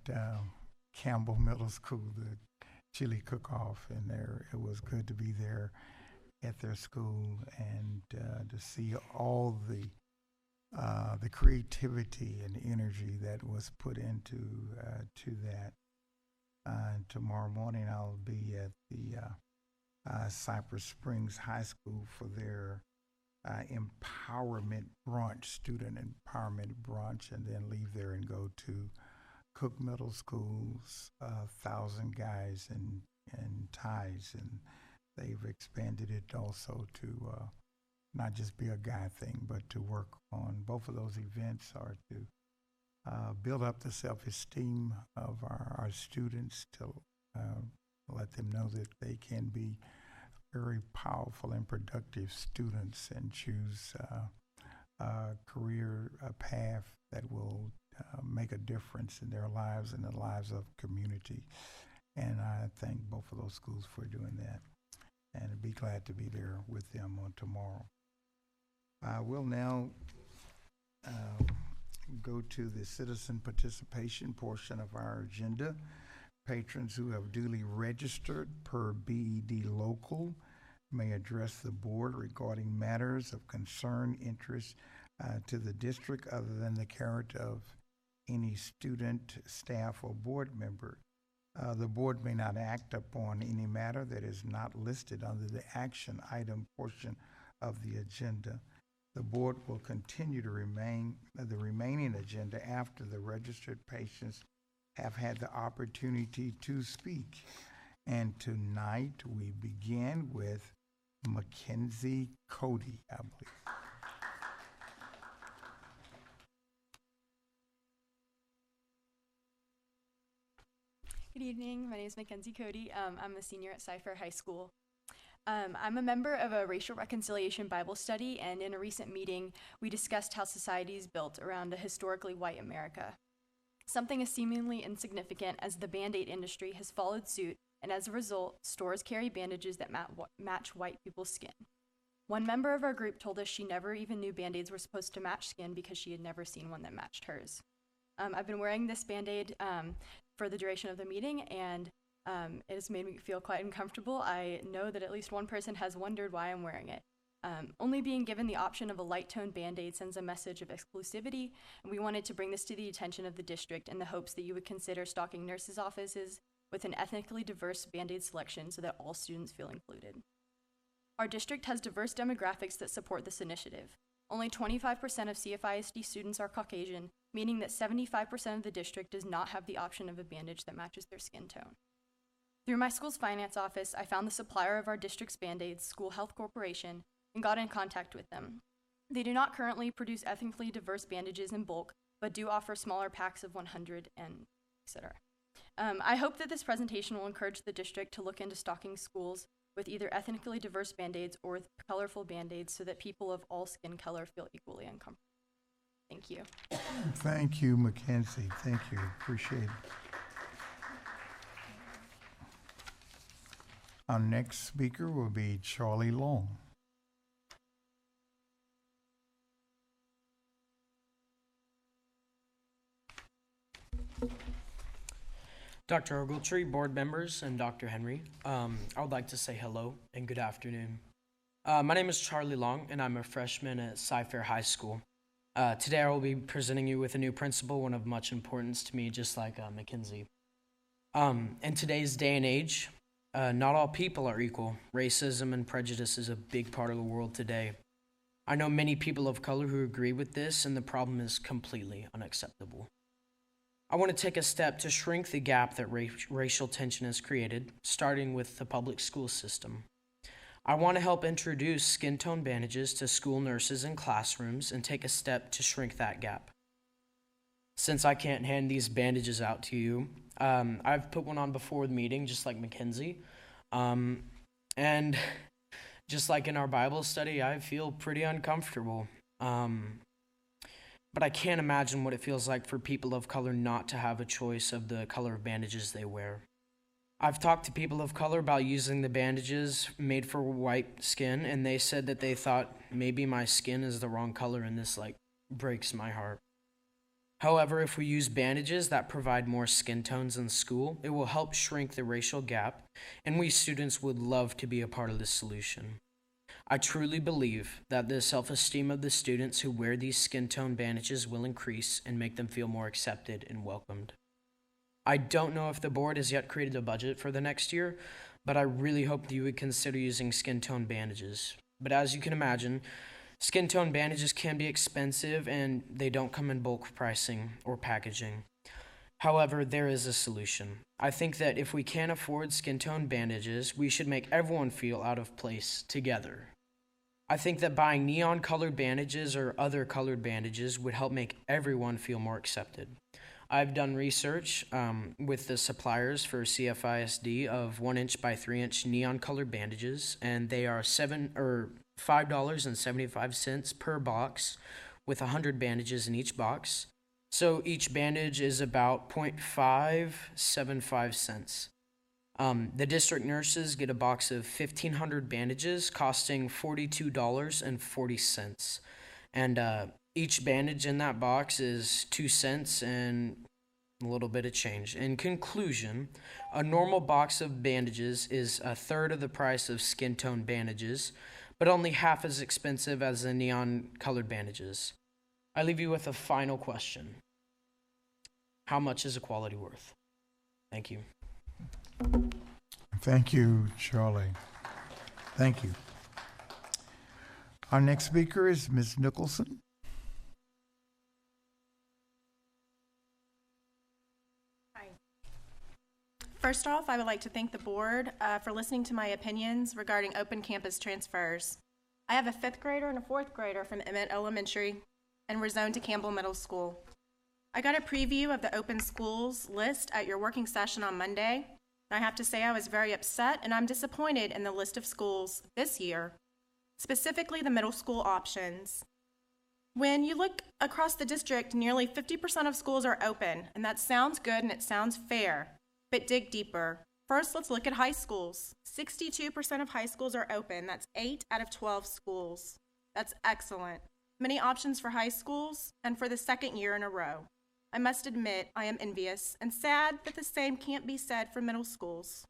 Campbell Middle School, the chili cook-off, and it was good to be there at their school and to see all the creativity and energy that was put into to that. Tomorrow morning I'll be at the Cypress Springs High School for their empowerment brunch, student empowerment brunch, and then leave there and go to Cook Middle School's 1,000 Guys and Ties, and they've expanded it also to not just be a guy thing, but to work on both of those events are to build up the self-esteem of our students, to let them know that they can be very powerful and productive students and choose a career path that will make a difference in their lives and the lives of community. And I thank both of those schools for doing that, and I'd be glad to be there with them on tomorrow. I will now go to the citizen participation portion of our agenda. Patrons who have duly registered per BED local may address the board regarding matters of concern, interest to the district other than the character of any student, staff, or board member. The board may not act upon any matter that is not listed under the action item portion of the agenda. The board will continue to remain the remaining agenda after the registered patients have had the opportunity to speak. And tonight we begin with Mackenzie Cody, I believe. Good evening. My name is Mackenzie Cody. I'm a senior at Cypher High School. I'm a member of a racial reconciliation Bible study, and in a recent meeting, we discussed how society is built around a historically white America. Something as seemingly insignificant as the Band-Aid industry has followed suit, and as a result, stores carry bandages that match white people's skin. One member of our group told us she never even knew Band-Aids were supposed to match skin because she had never seen one that matched hers. I've been wearing this Band-Aid for the duration of the meeting, and it has made me feel quite uncomfortable. I know that at least one person has wondered why I'm wearing it. Only being given the option of a light-toned Band-Aid sends a message of exclusivity, and we wanted to bring this to the attention of the district in the hopes that you would consider stocking nurses' offices with an ethnically diverse Band-Aid selection so that all students feel included. Our district has diverse demographics that support this initiative. Only 25% of CFISD students are Caucasian, meaning that 75% of the district does not have the option of a bandage that matches their skin tone. Through my school's finance office, I found the supplier of our district's Band-Aids, School Health Corporation, and got in contact with them. They do not currently produce ethnically diverse bandages in bulk, but do offer smaller packs of 100 and etc. I hope that this presentation will encourage the district to look into stocking schools with either ethnically diverse Band-Aids or with colorful Band-Aids so that people of all skin color feel equally uncomfortable. Thank you. Thank you, Mackenzie. Thank you. Appreciate it. Our next speaker will be Charlie Long. Dr. Ogletree, board members, and Dr. Henry, I would like to say hello and good afternoon. My name is Charlie Long, and I'm a freshman at Cypher High School. Today I will be presenting you with a new principle, one of much importance to me, just like Mackenzie. In today's day and age, not all people are equal. Racism and prejudice is a big part of the world today. I know many people of color who agree with this, and the problem is completely unacceptable. I want to take a step to shrink the gap that racial tension has created, starting with the public school system. I want to help introduce skin tone bandages to school nurses and classrooms and take a step to shrink that gap. Since I can't hand these bandages out to you, I've put one on before the meeting, just like Mackenzie. And just like in our Bible study, I feel pretty uncomfortable. But I can't imagine what it feels like for people of color not to have a choice of the color of bandages they wear. I've talked to people of color about using the bandages made for white skin, and they said that they thought maybe my skin is the wrong color, and this breaks my heart. However, if we use bandages that provide more skin tones in school, it will help shrink the racial gap, and we students would love to be a part of the solution. I truly believe that the self-esteem of the students who wear these skin tone bandages will increase and make them feel more accepted and welcomed. I don't know if the board has yet created a budget for the next year, but I really hope that you would consider using skin tone bandages. But as you can imagine, skin tone bandages can be expensive and they don't come in bulk pricing or packaging. However, there is a solution. I think that if we can't afford skin tone bandages, we should make everyone feel out of place together. I think that buying neon colored bandages or other colored bandages would help make everyone feel more accepted. I've done research with the suppliers for CFISD of 1-inch by 3-inch neon colored bandages, and they are $5.75 per box with 100 bandages in each box. So each bandage is about 0.575 cents. The district nurses get a box of 1,500 bandages costing $42.40. And each bandage in that box is 2 cents and a little bit of change. In conclusion, a normal box of bandages is a third of the price of skin tone bandages, but only half as expensive as the neon colored bandages. I leave you with a final question. How much is equality worth? Thank you. Thank you, Charlie. Thank you. Our next speaker is Ms. Nicholson. Hi. First off, I would like to thank the board for listening to my opinions regarding open campus transfers. I have a 5th grader and a 4th grader from Emmett Elementary, and we're zoned to Campbell Middle School. I got a preview of the open schools list at your working session on Monday. And I have to say I was very upset and I'm disappointed in the list of schools this year, specifically the middle school options. When you look across the district, nearly 50% of schools are open, and that sounds good and it sounds fair, but dig deeper. First, let's look at high schools. 62% of high schools are open. That's 8 out of 12 schools. That's excellent. Many options for high schools, and for the second year in a row. I must admit, I am envious and sad that the same can't be said for middle schools.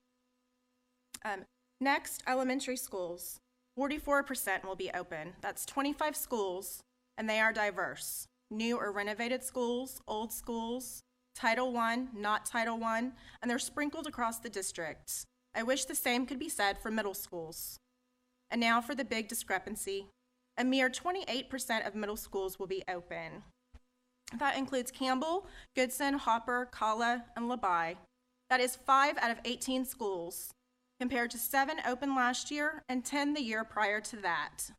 Next, elementary schools. 44% will be open. That's 25 schools, and they are diverse. New or renovated schools, old schools, Title I, not Title I, and they're sprinkled across the district. I wish the same could be said for middle schools. And now for the big discrepancy. A mere 28% of middle schools will be open. That includes Campbell, Goodson, Hopper, Kala, and Labai. That is 5 out of 18 schools, compared to 7 open last year and 10 the year prior to that.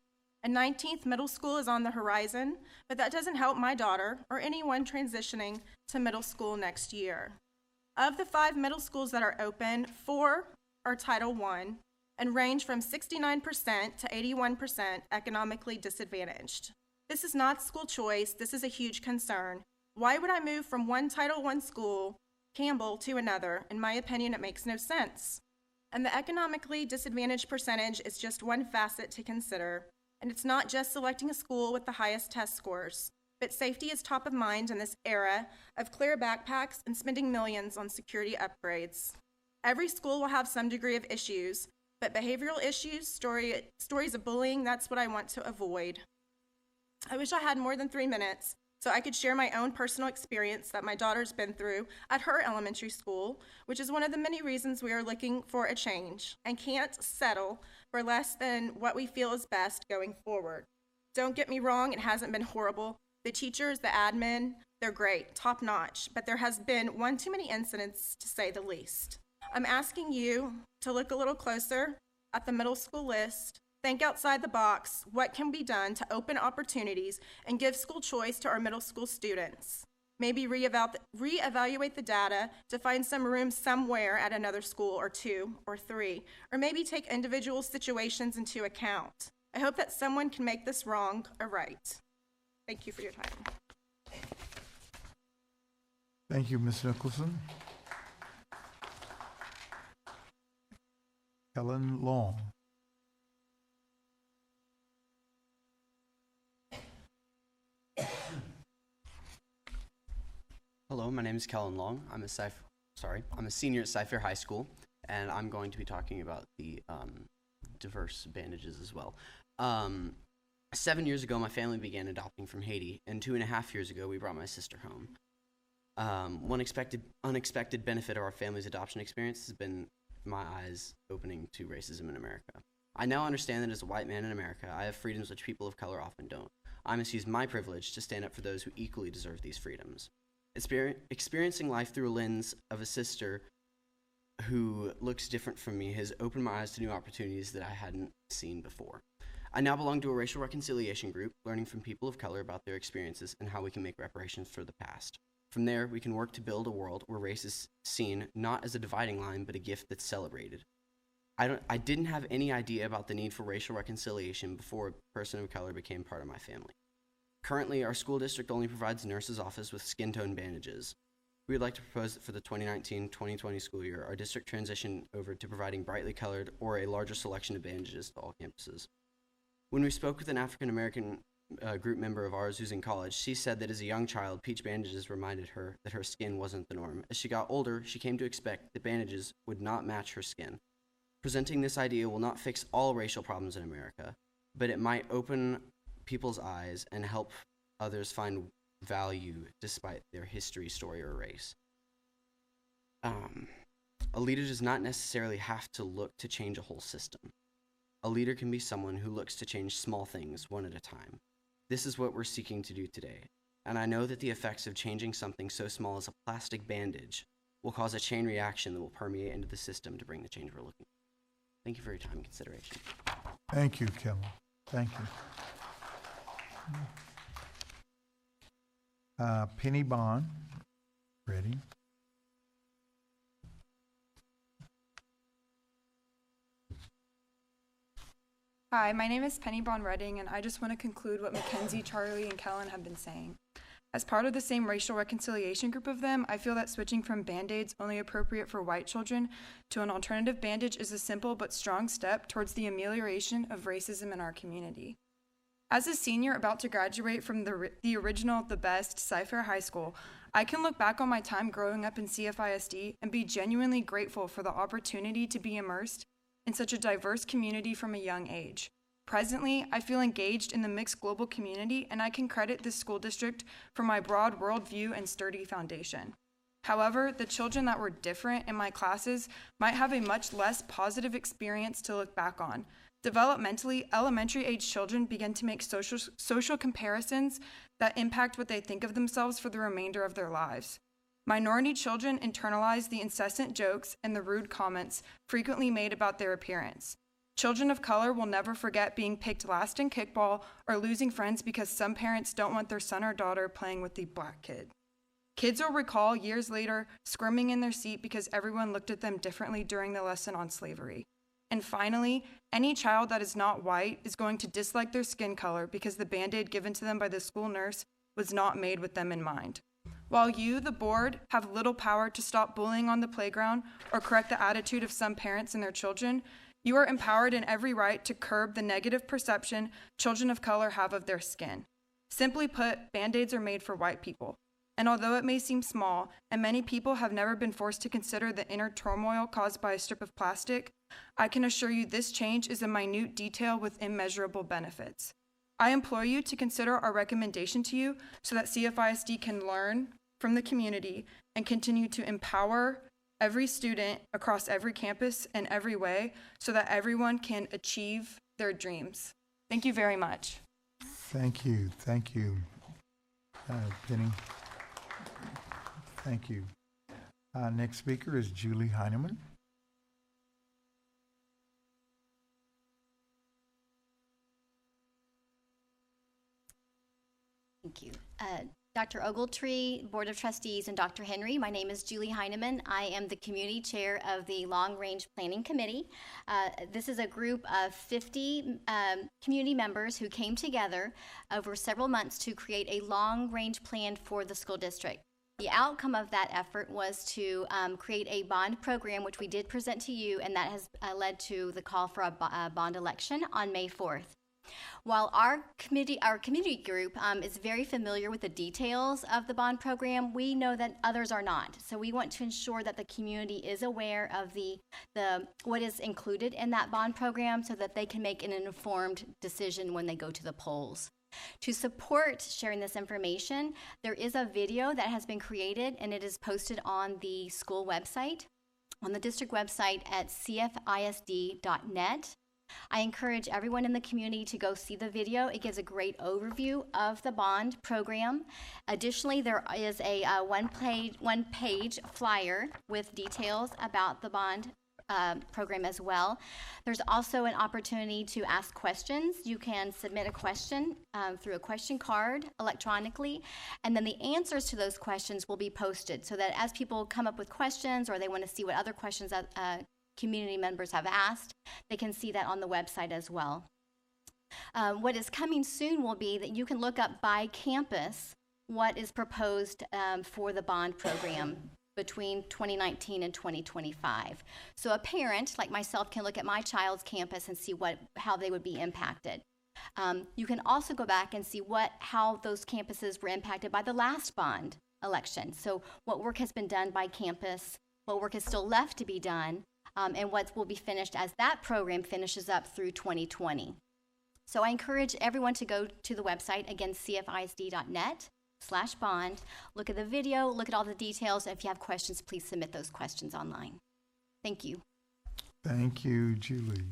A 19th middle school is on the horizon, but that doesn't help my daughter or anyone transitioning to middle school next year. Of the 5 middle schools that are open, 4 are Title I and range from 69% to 81% economically disadvantaged. This is not school choice. This is a huge concern. Why would I move from one Title I school, Campbell, to another? In my opinion, it makes no sense. And the economically disadvantaged percentage is just one facet to consider. And it's not just selecting a school with the highest test scores, but safety is top of mind in this era of clear backpacks and spending millions on security upgrades. Every school will have some degree of issues, but behavioral issues, stories of bullying, that's what I want to avoid. I wish I had more than 3 minutes so I could share my own personal experience that my daughter's been through at her elementary school, which is one of the many reasons we are looking for a change and can't settle for less than what we feel is best going forward. Don't get me wrong, it hasn't been horrible. The teachers, the admin, they're great, top notch, but there has been one too many incidents to say the least. I'm asking you to look a little closer at the middle school list. Think outside the box. What can be done to open opportunities and give school choice to our middle school students? Maybe reevaluate the data to find some room somewhere at another school or 2 or 3, or maybe take individual situations into account. I hope that someone can make this wrong or right. Thank you for your time. Thank you, Ms. Nicholson. Helen Long. Hello, my name is Kellen Long. I'm a senior at Cypher High School, and I'm going to be talking about the diverse bandages as well. 7 years ago, my family began adopting from Haiti, and 2.5 years ago, we brought my sister home. One unexpected benefit of our family's adoption experience has been my eyes opening to racism in America. I now understand that as a white man in America, I have freedoms which people of color often don't. I must use my privilege to stand up for those who equally deserve these freedoms. Experiencing life through a lens of a sister who looks different from me has opened my eyes to new opportunities that I hadn't seen before. I now belong to a racial reconciliation group, learning from people of color about their experiences and how we can make reparations for the past. From there, we can work to build a world where race is seen not as a dividing line, but a gift that's celebrated. I didn't have any idea about the need for racial reconciliation before a person of color became part of my family. Currently, our school district only provides a nurse's office with skin tone bandages. We would like to propose that for the 2019-2020 school year, our district transition over to providing brightly colored or a larger selection of bandages to all campuses. When we spoke with an African American group member of ours who's in college, she said that as a young child, peach bandages reminded her that her skin wasn't the norm. As she got older, she came to expect that bandages would not match her skin. Presenting this idea will not fix all racial problems in America, but it might open people's eyes and help others find value despite their history, story, or race. A leader does not necessarily have to look to change a whole system. A leader can be someone who looks to change small things one at a time. This is what we're seeking to do today, and I know that the effects of changing something so small as a plastic bandage will cause a chain reaction that will permeate into the system to bring the change we're looking for. Thank you for your time and consideration. Thank you, Kellen. Thank you. Penny Bond, ready. Hi, my name is Penny Bond Redding, and I just want to conclude what Mackenzie, Charlie, and Kellen have been saying. As part of the same racial reconciliation group of them, I feel that switching from Band-Aids only appropriate for white children to an alternative bandage is a simple but strong step towards the amelioration of racism in our community. As a senior about to graduate from the original, the best, Cypher High School, I can look back on my time growing up in CFISD and be genuinely grateful for the opportunity to be immersed in such a diverse community from a young age. Presently, I feel engaged in the mixed global community, and I can credit this school district for my broad worldview and sturdy foundation. However, the children that were different in my classes might have a much less positive experience to look back on. Developmentally, elementary-age children begin to make social comparisons that impact what they think of themselves for the remainder of their lives. Minority children internalize the incessant jokes and the rude comments frequently made about their appearance. Children of color will never forget being picked last in kickball or losing friends because some parents don't want their son or daughter playing with the black kid. Kids will recall years later squirming in their seat because everyone looked at them differently during the lesson on slavery. And finally, any child that is not white is going to dislike their skin color because the Band-Aid given to them by the school nurse was not made with them in mind. While you, the board, have little power to stop bullying on the playground or correct the attitude of some parents and their children, you are empowered in every right to curb the negative perception children of color have of their skin. Simply put, Band-Aids are made for white people. And although it may seem small, and many people have never been forced to consider the inner turmoil caused by a strip of plastic, I can assure you this change is a minute detail with immeasurable benefits. I implore you to consider our recommendation to you so that CFISD can learn from the community and continue to empower every student across every campus in every way so that everyone can achieve their dreams. Thank you very much. Thank you, Penny. Thank you. Next speaker is Julie Heineman. Thank you. Dr. Ogletree, Board of Trustees, and Dr. Henry, my name is Julie Heineman. I am the Community Chair of the Long Range Planning Committee. This is a group of 50 community members who came together over several months to create a long-range plan for the school district. The outcome of that effort was to create a bond program, which we did present to you, and that has led to the call for a bond election on May 4th. While our community group is very familiar with the details of the bond program, we know that others are not. So we want to ensure that the community is aware of what is included in that bond program so that they can make an informed decision when they go to the polls. To support sharing this information, there is a video that has been created and it is posted on the school website, on the district website at cfisd.net. I encourage everyone in the community to go see the video. It gives a great overview of the bond program. Additionally, there is a one-page flyer with details about the bond program as well. There's also an opportunity to ask questions. You can submit a question through a question card electronically, and then the answers to those questions will be posted so that as people come up with questions or they want to see what other questions that community members have asked, they can see that on the website as well. What is coming soon will be that you can look up by campus what is proposed for the bond program between 2019 and 2025. So a parent like myself can look at my child's campus and see how they would be impacted. You can also go back and see how those campuses were impacted by the last bond election. So what work has been done by campus, what work is still left to be done, and what will be finished as that program finishes up through 2020. So I encourage everyone to go to the website, again, cfisd.net/bond, look at the video, look at all the details. If you have questions, please submit those questions online. Thank you. Thank you, Julie.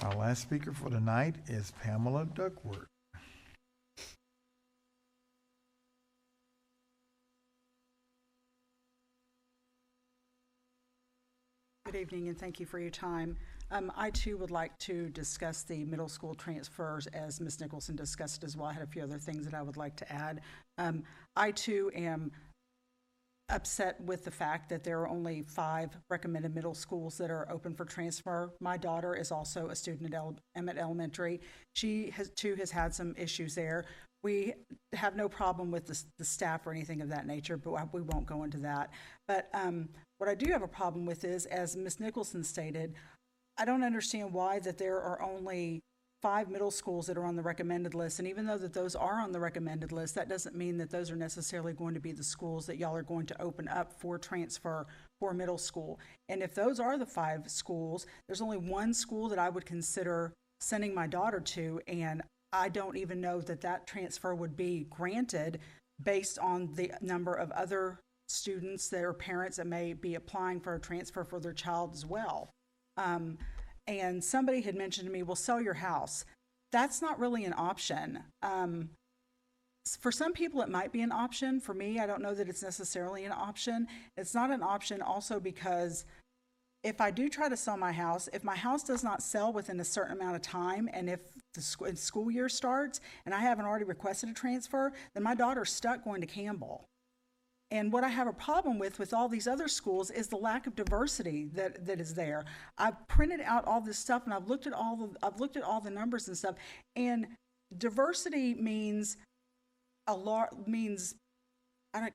Our last speaker for tonight is Pamela Duckworth. Good evening, and thank you for your time. I too would like to discuss the middle school transfers as Ms. Nicholson discussed as well. I had a few other things that I would like to add. I too am upset with the fact that there are only 5 recommended middle schools that are open for transfer. My daughter is also a student at Emmett Elementary. She has had some issues there. We have no problem with the staff or anything of that nature, but we won't go into that. But what I do have a problem with is, as Ms. Nicholson stated, I don't understand why that there are only 5 middle schools that are on the recommended list. And even though that those are on the recommended list, that doesn't mean that those are necessarily going to be the schools that y'all are going to open up for transfer for middle school. And if those are the 5 schools, there's only 1 school that I would consider sending my daughter to, and I don't even know that that transfer would be granted based on the number of other students that are parents that may be applying for a transfer for their child as well. And somebody had mentioned to me, well, sell your house. That's not really an option. For some people, it might be an option. For me, I don't know that it's necessarily an option. It's not an option also because if I do try to sell my house, if my house does not sell within a certain amount of time, and if the school year starts and I haven't already requested a transfer, then my daughter's stuck going to Campbell. And what I have a problem with all these other schools is the lack of diversity that is there. I've printed out all this stuff and I've looked at all the numbers and stuff. And diversity means I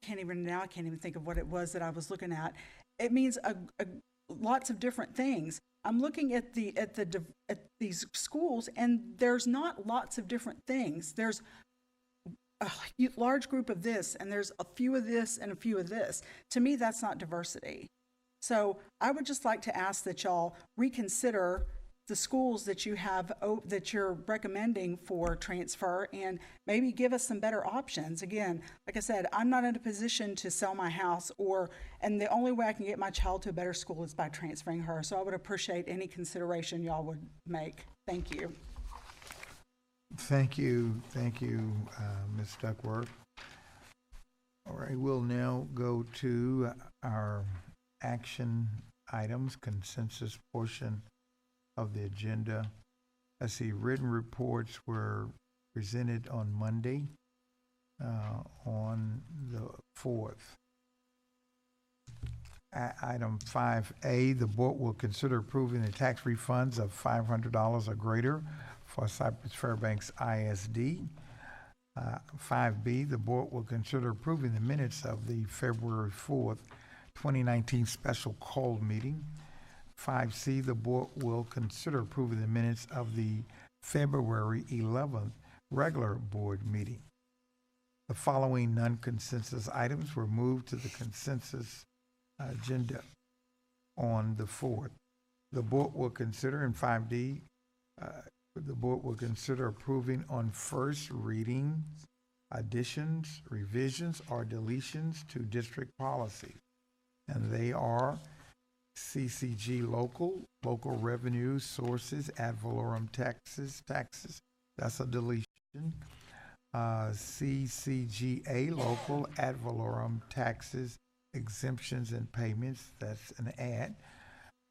can't even think of what it was that I was looking at. It means lots of different things. I'm looking at these schools, and there's not lots of different things. There's a large group of this, and there's a few of this and a few of this. To me, that's not diversity. So I would just like to ask that y'all reconsider the schools that you have that you're recommending for transfer, and maybe give us some better options. Again, like I said, I'm not in a position to sell my house, and the only way I can get my child to a better school is by transferring her. So I would appreciate any consideration y'all would make. Thank you. Thank you, Ms. Duckworth. All right, we'll now go to our action items, consensus portion of the agenda. I see written reports were presented on Monday, on the 4th. Item 5A, the board will consider approving the tax refunds of $500 or greater for Cypress-Fairbanks ISD. 5B, the board will consider approving the minutes of the February 4th, 2019 special call meeting. 5C, the board will consider approving the minutes of the February 11th regular board meeting. The following non-consensus items were moved to the consensus agenda on the 4th. The board will consider, in 5D, the board will consider approving on first reading additions, revisions, or deletions to district policy. And they are CCG local revenue sources, ad valorem taxes, that's a deletion. CCGA local, ad valorem taxes, exemptions and payments, that's an add.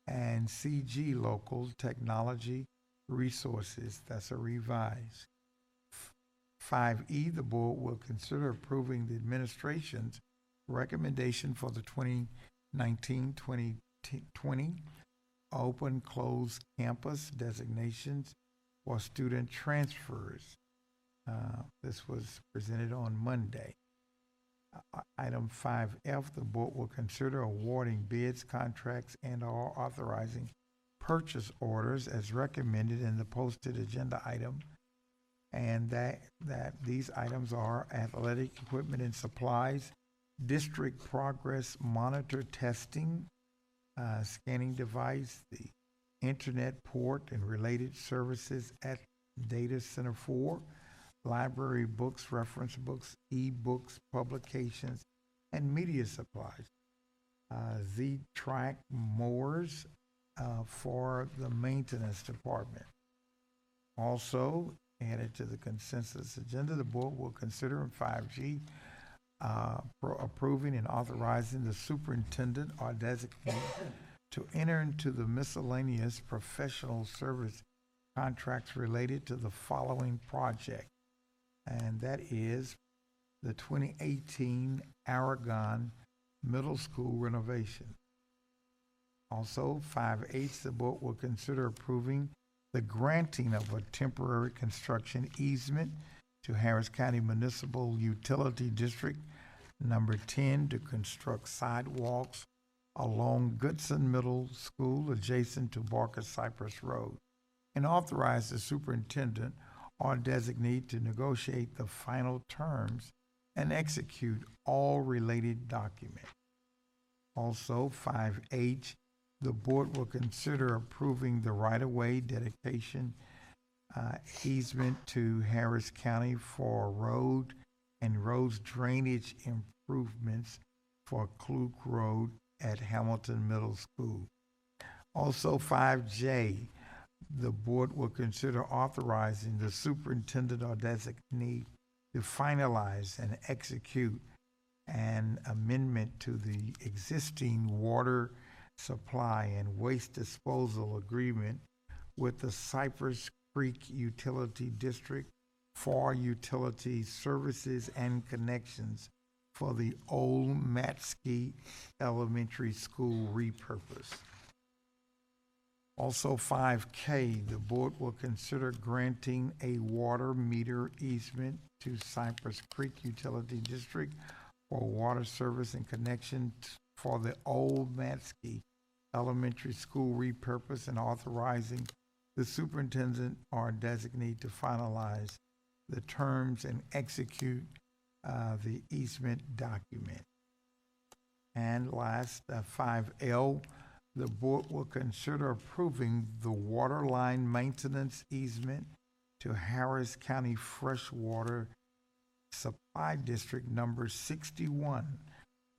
And CG local, technology resources, that's a revise. 5E, the board will consider approving the administration's recommendation for the 2019-2020 open closed campus designations for student transfers. This was presented on Monday. Item 5F, the board will consider awarding bids, contracts, and or authorizing purchase orders as recommended in the posted agenda item, and that these items are athletic equipment and supplies, district progress monitor testing, scanning device, the internet port and related services at Data Center 4, library books, reference books, e-books, publications, and media supplies. Z-Track mowers for the maintenance department. Also, added to the consensus agenda, the board will consider in 5G approving and authorizing the superintendent or designate to enter into the miscellaneous professional service contracts related to the following project, and that is the 2018 Aragon Middle School renovation. Also, 5H, the board will consider approving the granting of a temporary construction easement to Harris County Municipal Utility District Number 10 to construct sidewalks along Goodson Middle School adjacent to Barker Cypress Road, and authorize the superintendent or designee to negotiate the final terms and execute all related documents. Also, 5H, the board will consider approving the right-of-way dedication easement to Harris County for road and roads drainage improvements for Klug Road at Hamilton Middle School. Also, 5J, the board will consider authorizing the superintendent or designee to finalize and execute an amendment to the existing water supply and waste disposal agreement with the Cypress Creek Utility District for utility services and connections for the old Matsky Elementary School repurpose. Also, 5K, the board will consider granting a water meter easement to Cypress Creek Utility District for water service and connection for the old Matsky Elementary School repurpose, and authorizing the superintendent or designee to finalize the terms and execute the easement document. And last, 5L, the board will consider approving the water line maintenance easement to Harris County Freshwater Supply District Number 61,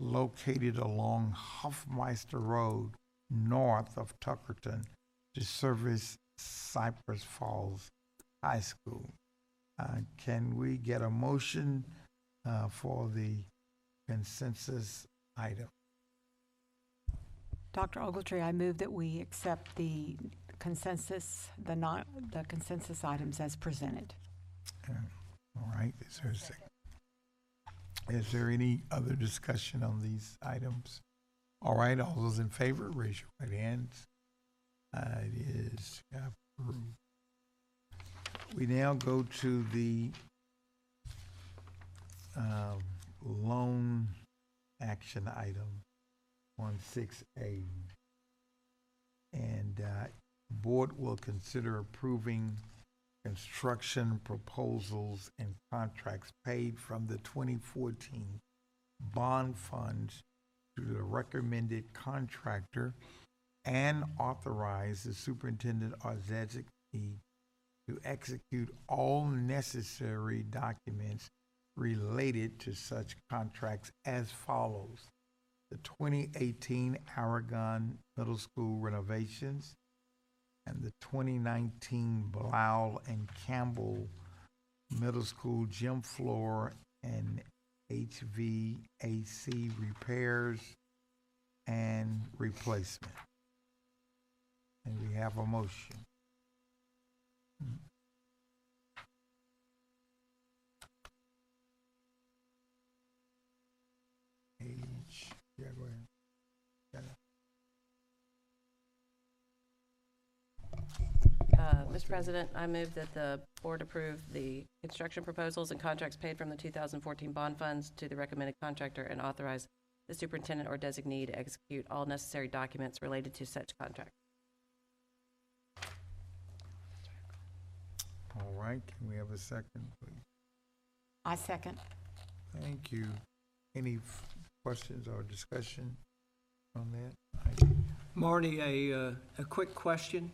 located along Hoffmeister Road, north of Tuckerton, to service Cypress Falls High School. Can we get a motion for the consensus item? Dr. Ogletree, I move that we accept the consensus, the consensus items as presented. All right, is there a second? Is there any other discussion on these items? All right, all those in favor, raise your right hands. It is approved. We now go to the loan action item on 6A. And board will consider approving construction proposals and contracts paid from the 2014 bond funds to the recommended contractor, and authorize the superintendent or designee to execute all necessary documents related to such contracts as follows: the 2018 Aragon Middle School renovations and the 2019 Blau and Campbell Middle School gym floor and HVAC repairs and replacement. And we have a motion. Yeah, go ahead. Mr. President, I move that the board approve the construction proposals and contracts paid from the 2014 bond funds to the recommended contractor, and authorize the superintendent or designee to execute all necessary documents related to such contract. All right, can we have a second, please? I second. Thank you. Any questions or discussion on that? Marnie, a quick question.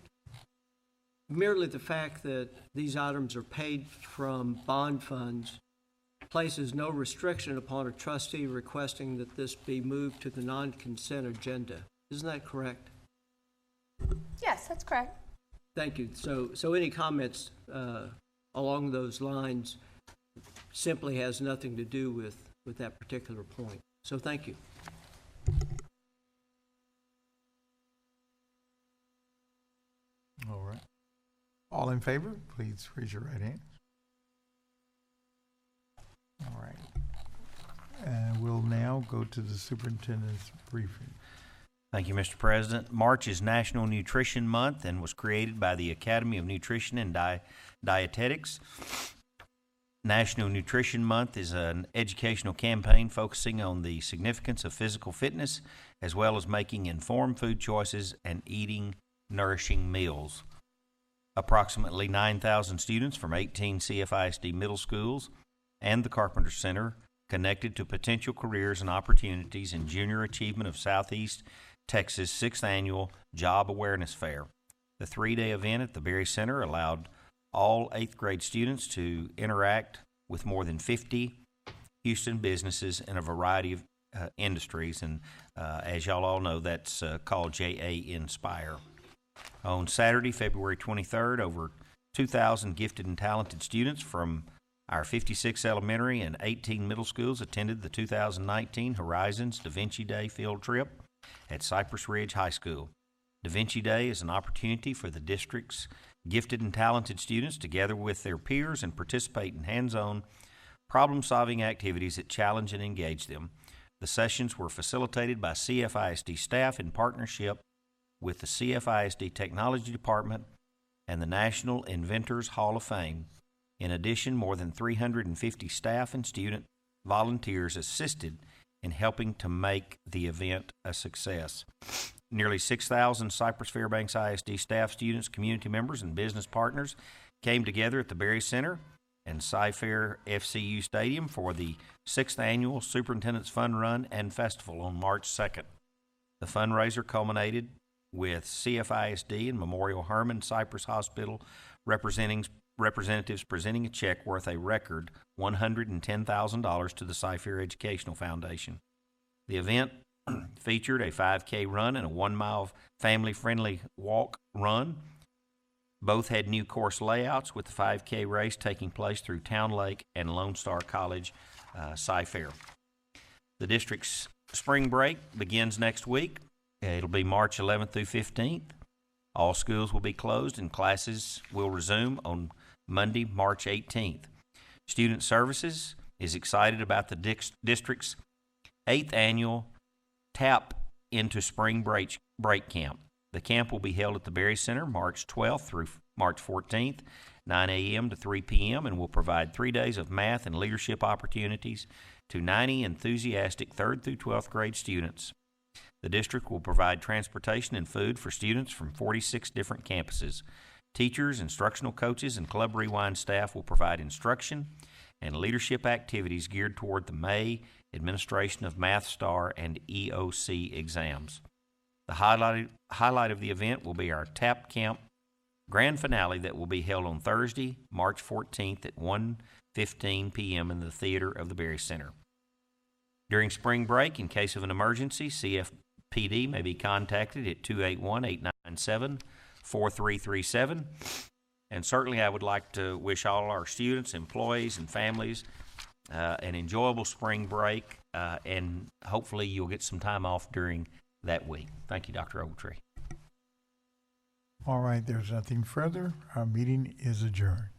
Merely the fact that these items are paid from bond funds places no restriction upon a trustee requesting that this be moved to the non-consent agenda. Isn't that correct? Yes, that's correct. Thank you. So any comments along those lines simply has nothing to do with that particular point. So thank you. All in favor, please raise your right hand. All right. And we'll now go to the superintendent's briefing. Thank you, Mr. President. March is National Nutrition Month and was created by the Academy of Nutrition and Dietetics. National Nutrition Month is an educational campaign focusing on the significance of physical fitness, as well as making informed food choices and eating nourishing meals. Approximately 9,000 students from 18 CFISD middle schools and the Carpenter Center connected to potential careers and opportunities in Junior Achievement of Southeast Texas 6th Annual Job Awareness Fair. The 3-day event at the Berry Center allowed all 8th grade students to interact with more than 50 Houston businesses in a variety of industries, and as y'all all know, that's called JA Inspire. On Saturday, February 23rd, over 2,000 gifted and talented students from our 56 elementary and 18 middle schools attended the 2019 Horizons Da Vinci Day field trip at Cypress Ridge High School. Da Vinci Day is an opportunity for the district's gifted and talented students to gather with their peers and participate in hands-on problem-solving activities that challenge and engage them. The sessions were facilitated by CFISD staff in partnership with the CFISD Technology Department and the National Inventors Hall of Fame. In addition, more than 350 staff and student volunteers assisted in helping to make the event a success. Nearly 6,000 Cypress-Fairbanks ISD staff, students, community members, and business partners came together at the Berry Center and Cy-Fair FCU Stadium for the 6th Annual Superintendent's Fun Run and Festival on March 2nd. The fundraiser culminated with CFISD and Memorial Hermann Cypress Hospital representatives presenting a check worth a record $110,000 to the Cy-Fair Educational Foundation. The event featured a 5K run and a 1-mile family-friendly walk run. Both had new course layouts, with the 5K race taking place through Town Lake and Lone Star College Cy-Fair. The district's spring break begins next week. It'll be March 11th through 15th. All schools will be closed and classes will resume on Monday, March 18th. Student Services is excited about the district's 8th annual Tap into Spring Break Camp. The camp will be held at the Berry Center March 12th through March 14th, 9 a.m. to 3 p.m., and will provide 3 days of math and leadership opportunities to 90 enthusiastic 3rd through 12th grade students. The district will provide transportation and food for students from 46 different campuses. Teachers, instructional coaches, and Club Rewind staff will provide instruction and leadership activities geared toward the May administration of Math Star and EOC exams. The highlight of the event will be our TAP Camp grand finale that will be held on Thursday, March 14th at 1:15 p.m. in the theater of the Berry Center. During spring break, in case of an emergency, CFPD may be contacted at 281-897-4337. And certainly I would like to wish all our students, employees, and families an enjoyable spring break, and hopefully you'll get some time off during that week. Thank you, Dr. Ogletree. All right, there's nothing further. Our meeting is adjourned.